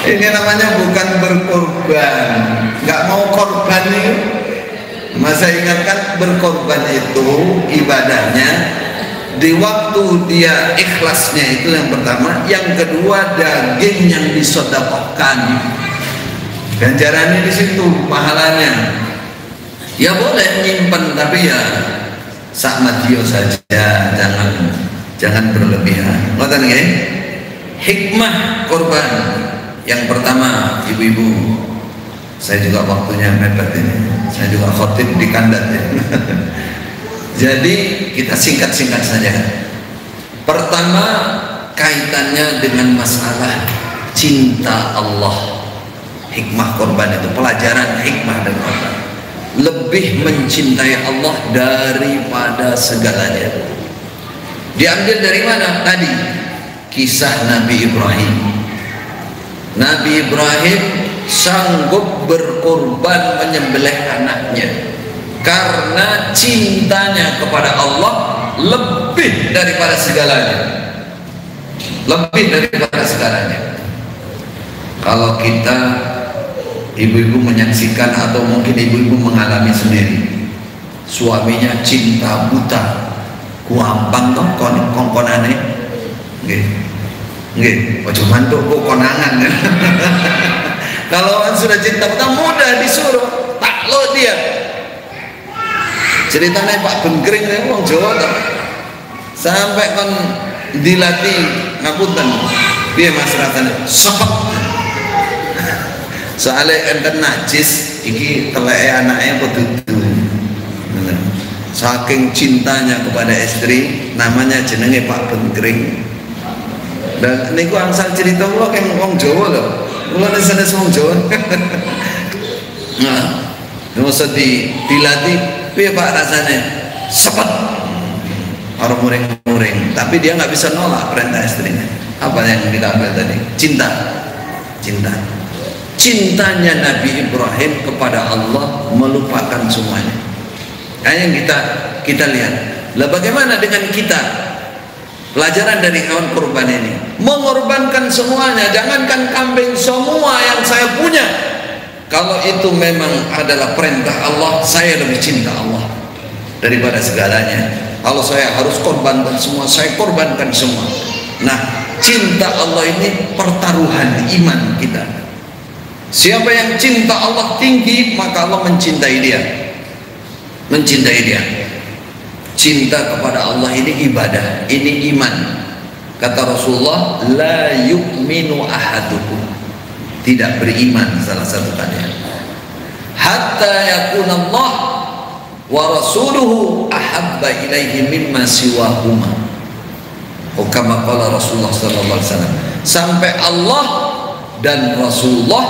Ini namanya bukan berkorban. Nggak mau korban nih. Masa ingatkan berkorban itu ibadahnya di waktu dia ikhlasnya, itu yang pertama. Yang kedua daging yang disedekahkan, ganjarannya di situ, pahalanya. Ya boleh nyimpen tapi ya sakmatio saja, jangan berlebihan. Ngoten nggih? Hikmah korban yang pertama, ibu-ibu, saya juga waktunya mepet ini, saya juga khotib di kandat ya. Jadi kita singkat-singkat saja. Pertama, kaitannya dengan masalah cinta Allah. Hikmah korban itu, pelajaran hikmah dan korban. Lebih mencintai Allah daripada segalanya. Diambil dari mana? Tadi kisah Nabi Ibrahim. Nabi Ibrahim sanggup berkorban menyembelih anaknya karena cintanya kepada Allah lebih daripada segalanya. Lebih daripada segalanya. Kalau kita ibu-ibu menyaksikan atau mungkin ibu-ibu mengalami sendiri, suaminya cinta buta, kuampang toh kongkonane, nggih, ojo mantuk kok konangan. Kalau sudah cinta buta mudah disuruh. lo dia. Ceritanya Pak Bengkring ini orang Jawa tuh. Sampai kan dilatih ngapunten. Piye Mas rasane? Sepet. Soalnya enten najis iki teleke anaknya apa dudu. Saking cintanya kepada istri, namanya jenenge Pak Bengkring. Dan niku angsal cerita kula keng wong Jawa lho. Kula sanes wong Jawa. Nah, mesti dilatih piye Pak rasane? Sepet. Orang muring-muring, tapi dia nggak bisa nolak perintah istrinya. Apa yang kita ambil tadi? Cinta. Cintanya Nabi Ibrahim kepada Allah melupakan semuanya. Nah, yang kita lihat. Lah bagaimana dengan kita? Pelajaran dari hewan kurban ini, mengorbankan semuanya. Jangankan kambing, semua yang saya punya. Kalau itu memang adalah perintah Allah, saya lebih cinta Allah daripada segalanya. Kalau saya harus korbankan semua, saya korbankan semua. Nah, cinta Allah ini pertaruhan iman kita. Siapa yang cinta Allah tinggi, maka Allah mencintai dia. Cinta kepada Allah ini ibadah, ini iman. Kata Rasulullah, la yu'minu ahadukum, tidak beriman salah satu kalian, hatta yakuna Allah wa rasuluhu ahabba ilaihi mimma siwahuma. Kama qala Rasulullah sallallahu alaihi wasallam, sampai Allah dan Rasulullah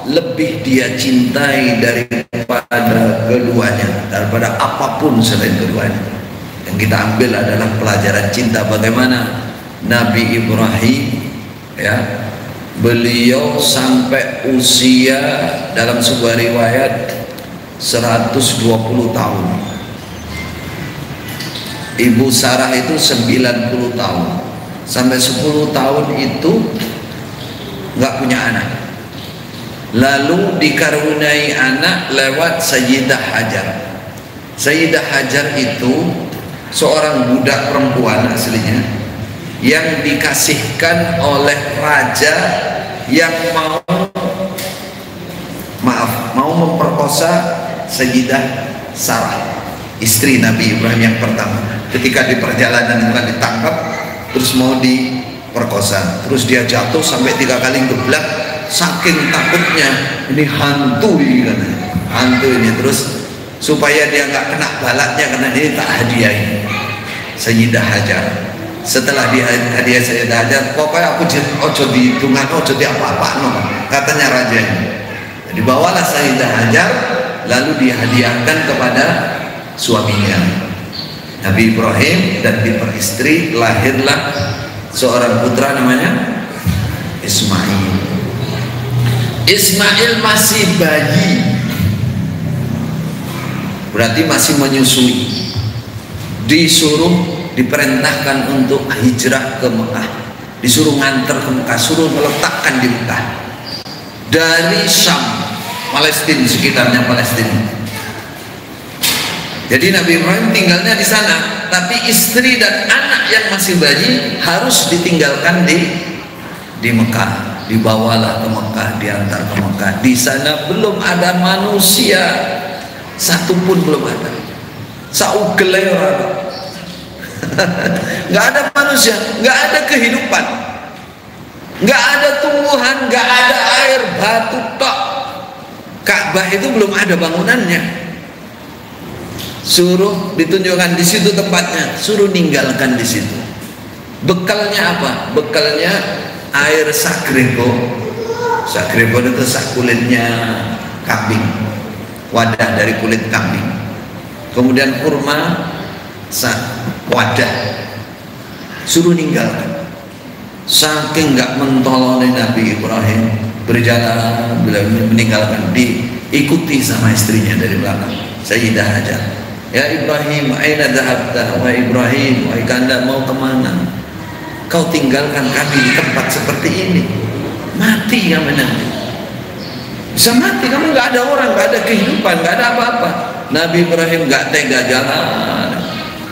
lebih dia cintai daripada keduanya, daripada apapun selain keduanya. Yang kita ambil adalah pelajaran cinta. Bagaimana Nabi Ibrahim, ya, beliau sampai usia dalam sebuah riwayat 120 tahun. Ibu Sarah itu 90 tahun. Sampai 10 tahun itu nggak punya anak. Lalu dikaruniai anak lewat Sayyidah Hajar. Sayyidah Hajar itu seorang budak perempuan aslinya yang dikasihkan oleh raja yang mau memperkosa Sayyidah Sarah, istri Nabi Ibrahim yang pertama. Ketika di perjalanan bukan ditangkap, terus mau diperkosa, terus dia jatuh sampai 3 kali geblak, saking takutnya, ini hantu ini, hantu ini. Terus supaya dia nggak kena balaknya, karena ini tak hadiahin Sayyidah Hajar. Setelah dia hadiah Sayyidah Hajar, pokoknya aku ojo dihitungan, ojo di apa-apa no, katanya raja ini. Dibawalah Sayyidah Hajar, lalu dihadiahkan kepada suaminya Nabi Ibrahim, dan diperistri, lahirlah seorang putra namanya Ismail. Ismail masih bayi, berarti masih menyusui. Diperintahkan untuk hijrah ke Mekah, disuruh nganter ke Mekah, suruh meletakkan di Mekah dari Syam, Palestina, sekitarnya Palestina. Jadi Nabi Ibrahim tinggalnya di sana, tapi istri dan anak yang masih bayi harus ditinggalkan di Mekah. Dibawalah ke Mekah, diantar ke Mekah. Di sana belum ada manusia satupun, belum ada. Saugelai orang, nggak ada manusia, nggak ada kehidupan, nggak ada tumbuhan, nggak ada air, batu tok. Ka'bah itu belum ada bangunannya. Suruh ditunjukkan di situ tempatnya, suruh ninggalkan di situ. Bekalnya apa? Bekalnya air sakrebo. Sakrebo itu kulitnya kambing, wadah dari kulit kambing. Kemudian kurma, wadah. Suruh ninggalkan. Saking nggak mentolongin Nabi Ibrahim, berjalan meninggalkan, diikuti sama istrinya dari belakang, Sayyidah Hajar. Ya Ibrahim, aina dhahabta? Wa Ibrahim, wahai kanda, mau kemana? Kau tinggalkan kami di tempat seperti ini, mati kamu nanti. Bisa mati, kamu nggak ada orang, nggak ada kehidupan, nggak ada apa-apa. Nabi Ibrahim nggak tega, jalan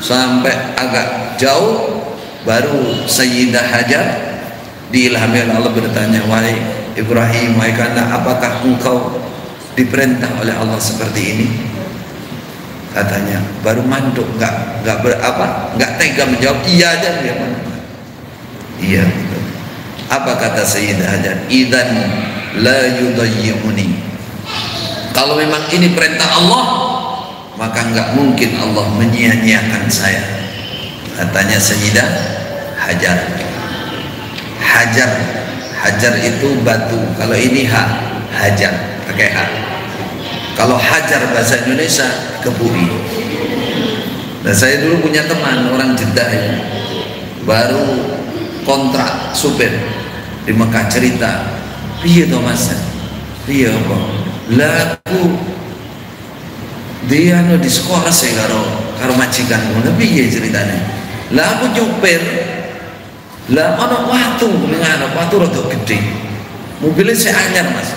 sampai agak jauh, baru Sayyidah Hajar diilhami oleh Allah bertanya, wahai Ibrahim, wahai kanda, apakah engkau diperintah oleh Allah seperti ini? Katanya baru manduk, nggak tega menjawab iya aja dia. Iya. Apa kata Sayyidah Hajar? Idzan la yudayyi'uni. Kalau memang ini perintah Allah, maka nggak mungkin Allah menyia-nyiakan saya. Katanya Sayyidah Hajar. Hajar itu batu. Kalau ini hajar pakai ha. Kalau hajar bahasa Indonesia keburi. Nah, saya dulu punya teman orang Jeddah ya, baru kontrak supir di Mekah, cerita, piye to Mas? Piye apa? Laku dia no di sekolah saya karo majikan ngono, piye ceritane? Lah aku nyupir, lah ono watu rada gede. Mobilnya saya anyar Mas.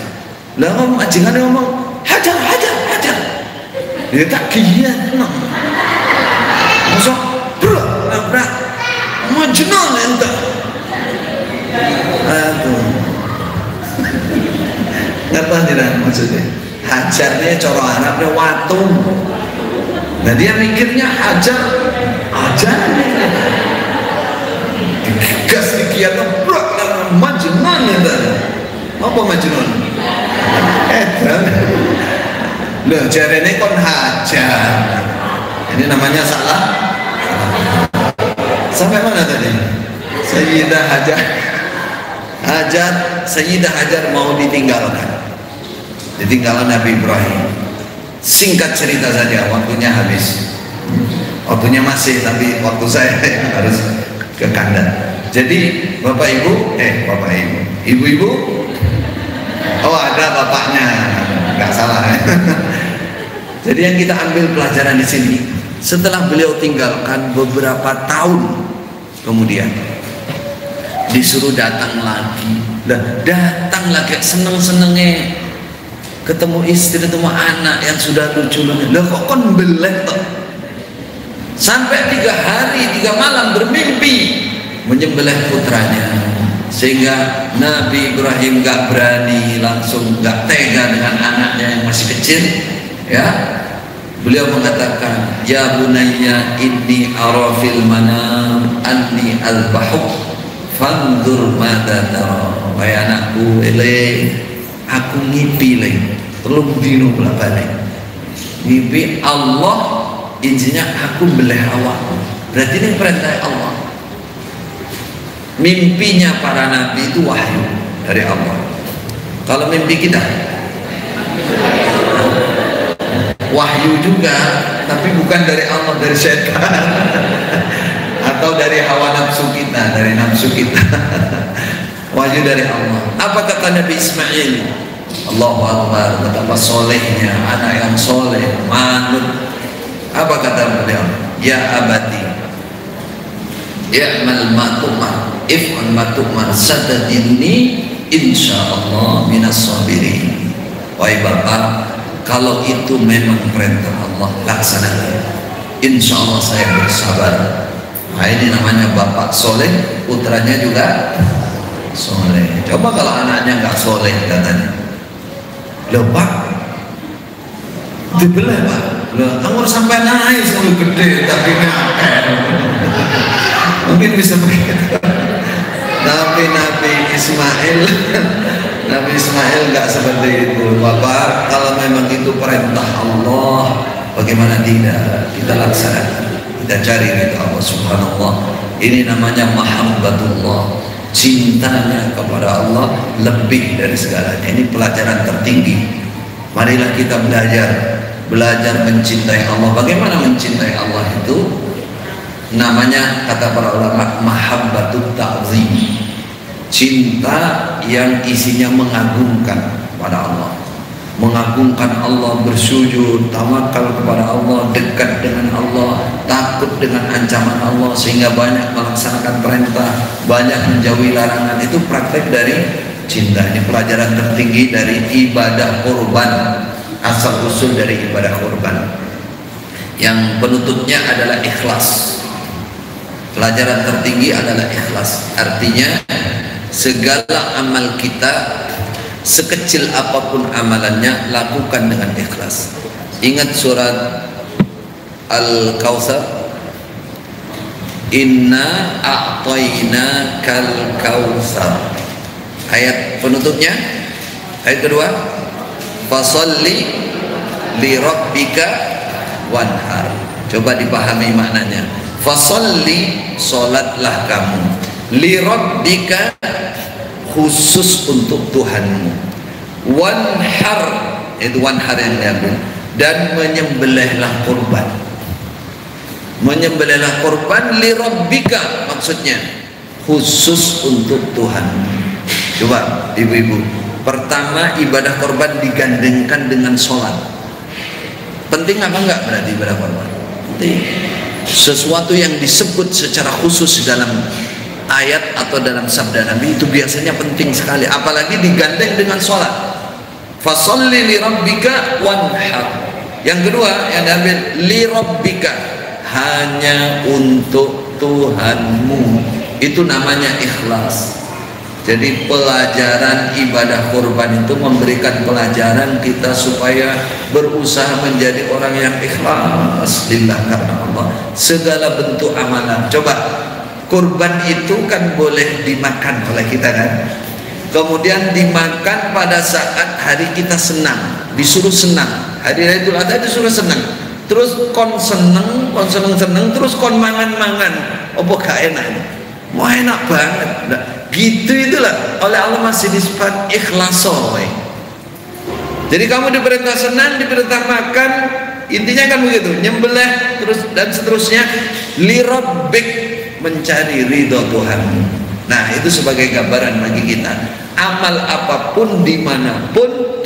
Lah majikan ngomong hajar. Dia tak giat no. Masa nabrak majnun ente. Aduh. Ngapa tidak maksudnya? Hajarnya coro Arabnya watu. Nah dia mikirnya hajar. Digas dikiat nabrak majnun ente. Apa majnun? Edan. Loh jarene kon hajar. Ini namanya salah. Sampai mana tadi? Sayyidah Hajar mau ditinggalkan Nabi Ibrahim. Singkat cerita saja, waktunya habis. Waktunya masih, tapi waktu saya harus ke kandang. Jadi Bapak Ibu, Ibu-ibu, oh ada bapaknya, nggak salah. Jadi yang kita ambil pelajaran di sini, setelah beliau tinggalkan beberapa tahun kemudian disuruh datang lagi, seneng-senengnya ketemu istri, ketemu anak yang sudah lucu-lucu. Lah kok kon belek toh? Sampai 3 hari 3 malam bermimpi menyembelih putranya, sehingga Nabi Ibrahim gak berani, langsung gak tega dengan anaknya yang masih kecil ya. Beliau mengatakan, ya bunayya inni ara fil manam anni al-bahuk fandur madza tara. Wahai anakku, aku ngipi telung dino balik. Ngipi Allah izinnya aku beleh awak. Berarti ini perintah Allah. Mimpinya para nabi itu wahyu dari Allah. Kalau mimpi kita wahyu juga, tapi bukan dari Allah, dari setan atau dari hawa nafsu kita, dari nafsu kita. Wahyu dari Allah. Apa kata Nabi Ismail? Allahu Akbar, betapa solehnya anak yang soleh, manut. Apa kata beliau? Ya abati, ya'mal ma tu'mar, if'al ma tu'mar, satadini insyaallah minas sabirin. Wahai bapak, kalau itu memang perintah Allah, laksanakan. Insya Allah saya bersabar. Nah, ini namanya bapak soleh, putranya juga soleh. Coba kalau anaknya nggak soleh katanya, loh pak, dibelah pak, loh anggur sampai naik sampai gede, tapi mungkin bisa begitu. Tapi Nabi Ismail nggak seperti itu. Bapak, kalau memang itu perintah Allah, bagaimana tidak kita laksanakan, kita cari ridha Allah Subhanallah. Ini namanya mahabbatullah, cintanya kepada Allah lebih dari segalanya. Ini pelajaran tertinggi. Marilah kita belajar mencintai Allah. Bagaimana mencintai Allah itu? Namanya kata para ulama mahabbatut ta'zim, cinta yang isinya mengagungkan pada Allah, mengagungkan Allah, bersujud, tawakal kepada Allah, dekat dengan Allah, takut dengan ancaman Allah, sehingga banyak melaksanakan perintah, banyak menjauhi larangan. Itu praktek dari cinta. Ini pelajaran tertinggi dari ibadah kurban, asal usul dari ibadah kurban, yang penutupnya adalah ikhlas. Pelajaran tertinggi adalah ikhlas. Artinya segala amal kita, sekecil apapun amalannya, lakukan dengan ikhlas. Ingat surat Al-Kautsar, inna a'tayna kal kautsar. Ayat penutupnya, ayat kedua, fasalli li rabbika wanhar. Coba dipahami maknanya. Fasalli, salatlah kamu, li rabbika, khusus untuk Tuhanmu, wanhar, itu wanhar yang diambil, dan menyembelihlah kurban. Menyembelihlah kurban li rabbika, maksudnya khusus untuk Tuhan. Coba ibu-ibu, pertama ibadah kurban digandengkan dengan sholat. Penting apa enggak berarti ibadah kurban? Penting. Sesuatu yang disebut secara khusus dalam ayat atau dalam sabda Nabi itu biasanya penting sekali, apalagi digandeng dengan sholat. Fasalli li rabbika wanhar. Yang kedua yang diambil li rabbika, hanya untuk Tuhanmu. Itu namanya ikhlas. Jadi pelajaran ibadah kurban itu memberikan pelajaran kita supaya berusaha menjadi orang yang ikhlas lillah, karena Allah. Segala bentuk amalan. Coba, kurban itu kan boleh dimakan oleh kita kan, kemudian dimakan pada saat hari kita senang, disuruh senang, hari Idul Adha disuruh senang, terus kon seneng terus kon mangan apa gak enak, mau enak banget nah, gitu. Itulah oleh Allah masih disifat ikhlas. Jadi kamu diperintah senang, diperintah makan, intinya kan begitu, nyembelih terus dan seterusnya, li rabbik, mencari ridho Tuhan. Nah itu sebagai gambaran bagi kita, amal apapun dimanapun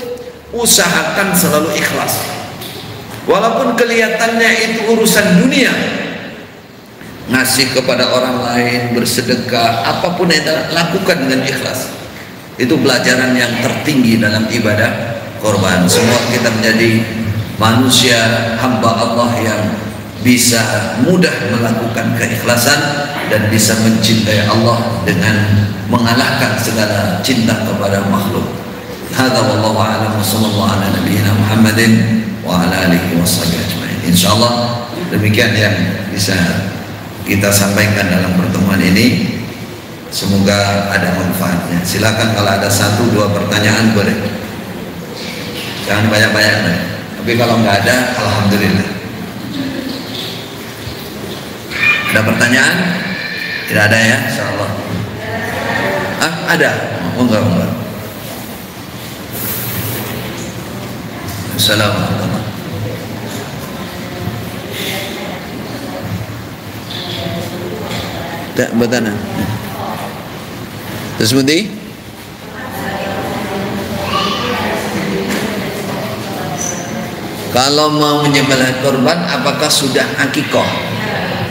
usahakan selalu ikhlas, walaupun kelihatannya itu urusan dunia, ngasih kepada orang lain, bersedekah, apapun yang lakukan dengan ikhlas. Itu pelajaran yang tertinggi dalam ibadah korban. Semua kita menjadi manusia hamba Allah yang bisa mudah melakukan keikhlasan dan bisa mencintai Allah dengan mengalahkan segala cinta kepada makhluk. Hadza wallahu a'lam, sallallahu ala nabiyyina Muhammadin wa ala alihi washabihi ajmain. Insyaallah demikian yang bisa kita sampaikan dalam pertemuan ini. Semoga ada manfaatnya. Silakan kalau ada 1-2 pertanyaan boleh. Jangan banyak-banyak deh. Tapi kalau nggak ada, alhamdulillah. Ada pertanyaan? Tidak ada ya, insyaallah. Ah, ada? Oh, enggak. Assalamualaikum. Tak bertanya. Terus bunyi? Kalau mau menyembelih korban, apakah sudah akikoh?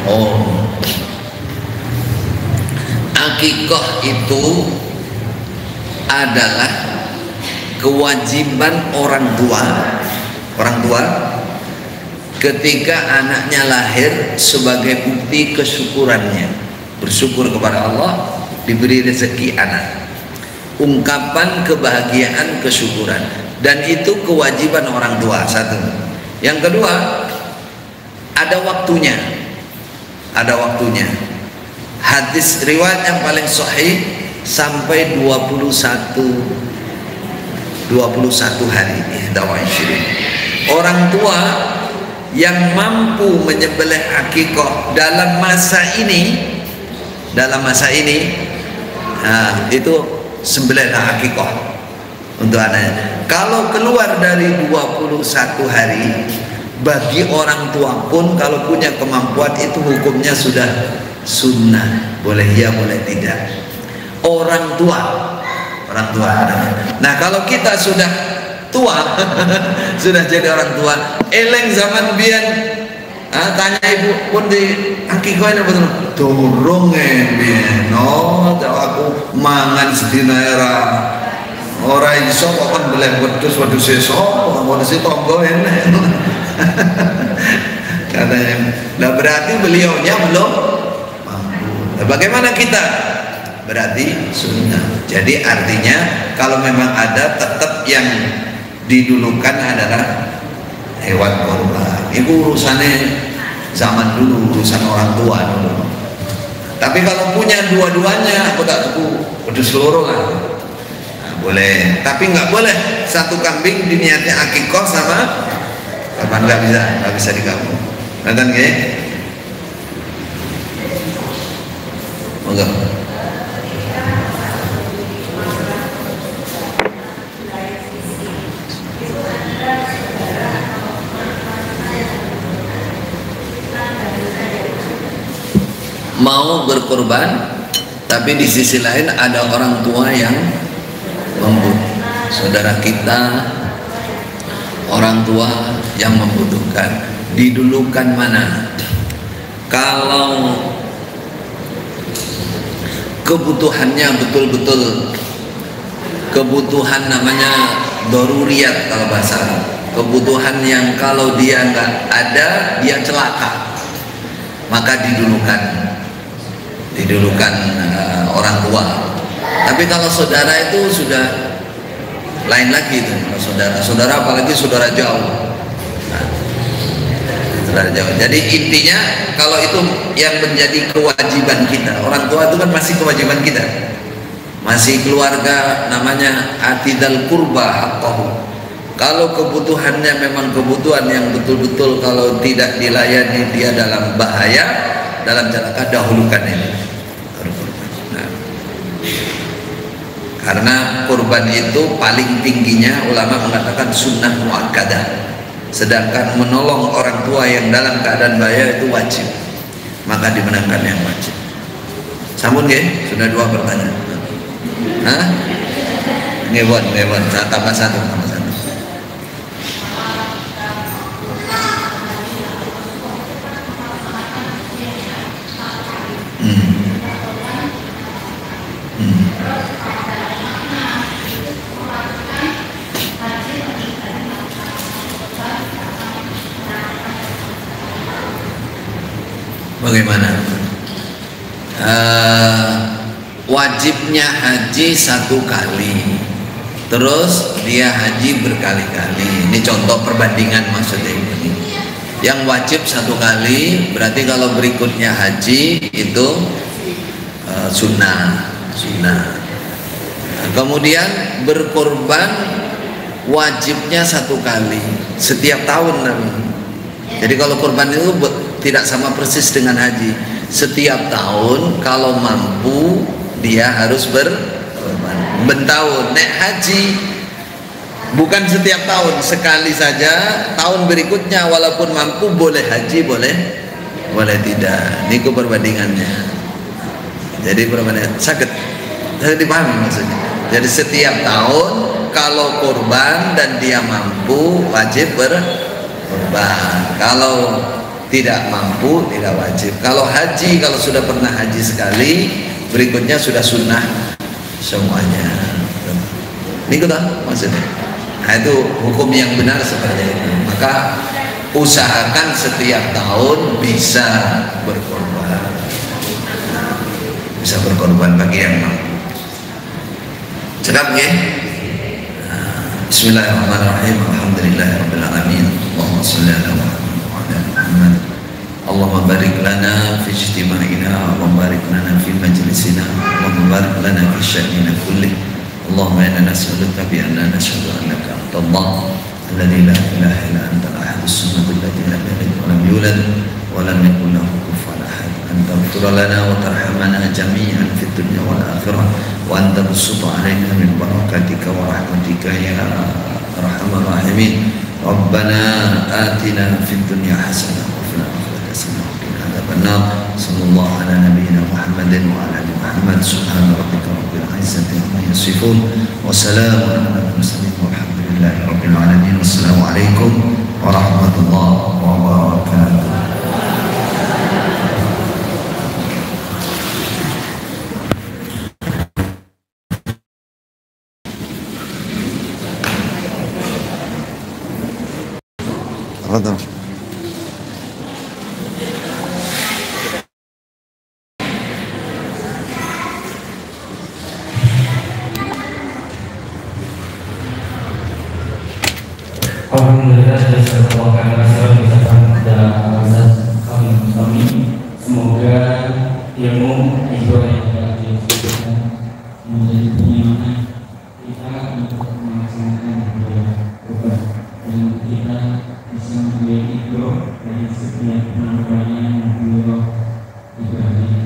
Oh, akikoh itu adalah kewajiban orang tua ketika anaknya lahir sebagai bukti kesyukurannya, bersyukur kepada Allah diberi rezeki anak, ungkapan kebahagiaan kesyukuran, dan itu kewajiban orang tua. Satu. Yang kedua, ada waktunya. Hadis riwayat yang paling sahih sampai 21 hari. Orang tua yang mampu menyembelih akikoh dalam masa ini, nah, itu sembelihlah akikoh untuk anaknya. Kalau keluar dari 21 hari, bagi orang tua pun kalau punya kemampuan, itu hukumnya sudah sunnah, boleh ya boleh tidak. Orang tua. Nah kalau kita sudah tua sudah jadi orang tua, eleng zaman biyen, tanya ibu pun di akikoh ini betul dorong biyen, no aku mangan sedina era ora iso kok kan boleh wedhus sesuk wedhus tonggo enek katanya. Nah berarti beliaunya belum mampu. Nah, bagaimana kita? berarti sunnah. Jadi artinya kalau memang ada, tetap yang didulukan adalah hewan kurban. Itu urusannya zaman dulu, urusan orang tua dulu. Tapi kalau punya dua-duanya, aku tak tahu, udah seluruh lah. Nah, boleh. Tapi nggak boleh satu kambing diniatnya akikoh sama kapan, nggak bisa digabung. Nonton gak? Enggak. Mau berkorban, tapi di sisi lain ada orang tua yang membutuhkan, saudara kita, orang tua yang membutuhkan. Didulukan mana? Kalau kebutuhannya betul-betul kebutuhan, namanya doruriyat kalau bahasa Arab, kebutuhan yang kalau dia nggak ada dia celaka, maka didulukan orang tua. Tapi kalau saudara itu sudah lain lagi itu. Saudara apalagi saudara jauh. Nah, saudara jauh. Jadi intinya kalau itu yang menjadi kewajiban kita, orang tua itu kan masih kewajiban kita, masih keluarga, namanya atidal kurba haqqahu. Kalau kebutuhannya memang kebutuhan yang betul-betul kalau tidak dilayani dia dalam bahaya, dalam celaka, dahulukan ini. Nah, karena kurban itu paling tingginya ulama mengatakan sunnah muakkadah, sedangkan menolong orang tua yang dalam keadaan bahaya itu wajib, maka dimenangkan yang wajib. Sambung ya, sudah 2 pertanyaan. Hah? Ngebon, tambah satu. Bagaimana? Wajibnya haji 1 kali, terus dia haji berkali-kali. Ini contoh perbandingan maksudnya ini. Yang wajib 1 kali, berarti kalau berikutnya haji itu sunnah. Kemudian berkorban wajibnya 1 kali setiap tahun. Jadi kalau korban itu tidak sama persis dengan haji. Setiap tahun kalau mampu dia harus berkorban. Bentahun nek haji bukan setiap tahun, sekali saja. Tahun berikutnya walaupun mampu boleh haji, boleh tidak. Ini perbandingannya. Jadi perbandingan sakit. Saya dipahami maksudnya. Jadi setiap tahun kalau korban dan dia mampu wajib berkorban. Kalau tidak mampu tidak wajib. Kalau haji, kalau sudah pernah haji sekali, berikutnya sudah sunnah semuanya. Ini kita maksudnya. Nah, itu hukum yang benar seperti itu. Maka usahakan setiap tahun bisa berkorban. Bisa berkorban bagi yang mampu. Cekap ya. Bismillahirrahmanirrahim. Alhamdulillahirabbil alamin. Allahumma shalli ala Muhammad. Allahumma barik lana fi ijtima'ina wa barik lana fi majlisina wa barik lana fi sya'nina kullih. Allahumma inna nas'aluka bi anna nashhadu annaka antallah alladzi la ilaha illa antal ahadus samad alladzi lam yalid wa lam yulad wa lam yakul lahu kufuwan ahad. Anta ighfir lana wa tarhamna jami'an fid dunya wal akhirah wa anta tubsutu 'alaina min barakatika wa rahmatika ya arhamar rahimin. Rabbana atina fid dunya hasanah wa fil akhirati hasanah wa qina adzabannar. Sallallahu ala nabiyyina Muhammadin wa ala ali Muhammad. Subhana rabbika rabbil izzati amma yasifun wa salamun ala mursalin walhamdulillahi rabbil alamin. Wassalamu alaikum warahmatullahi wabarakatuh. تفضل. setiap hambanya Nabiullah Ibrahim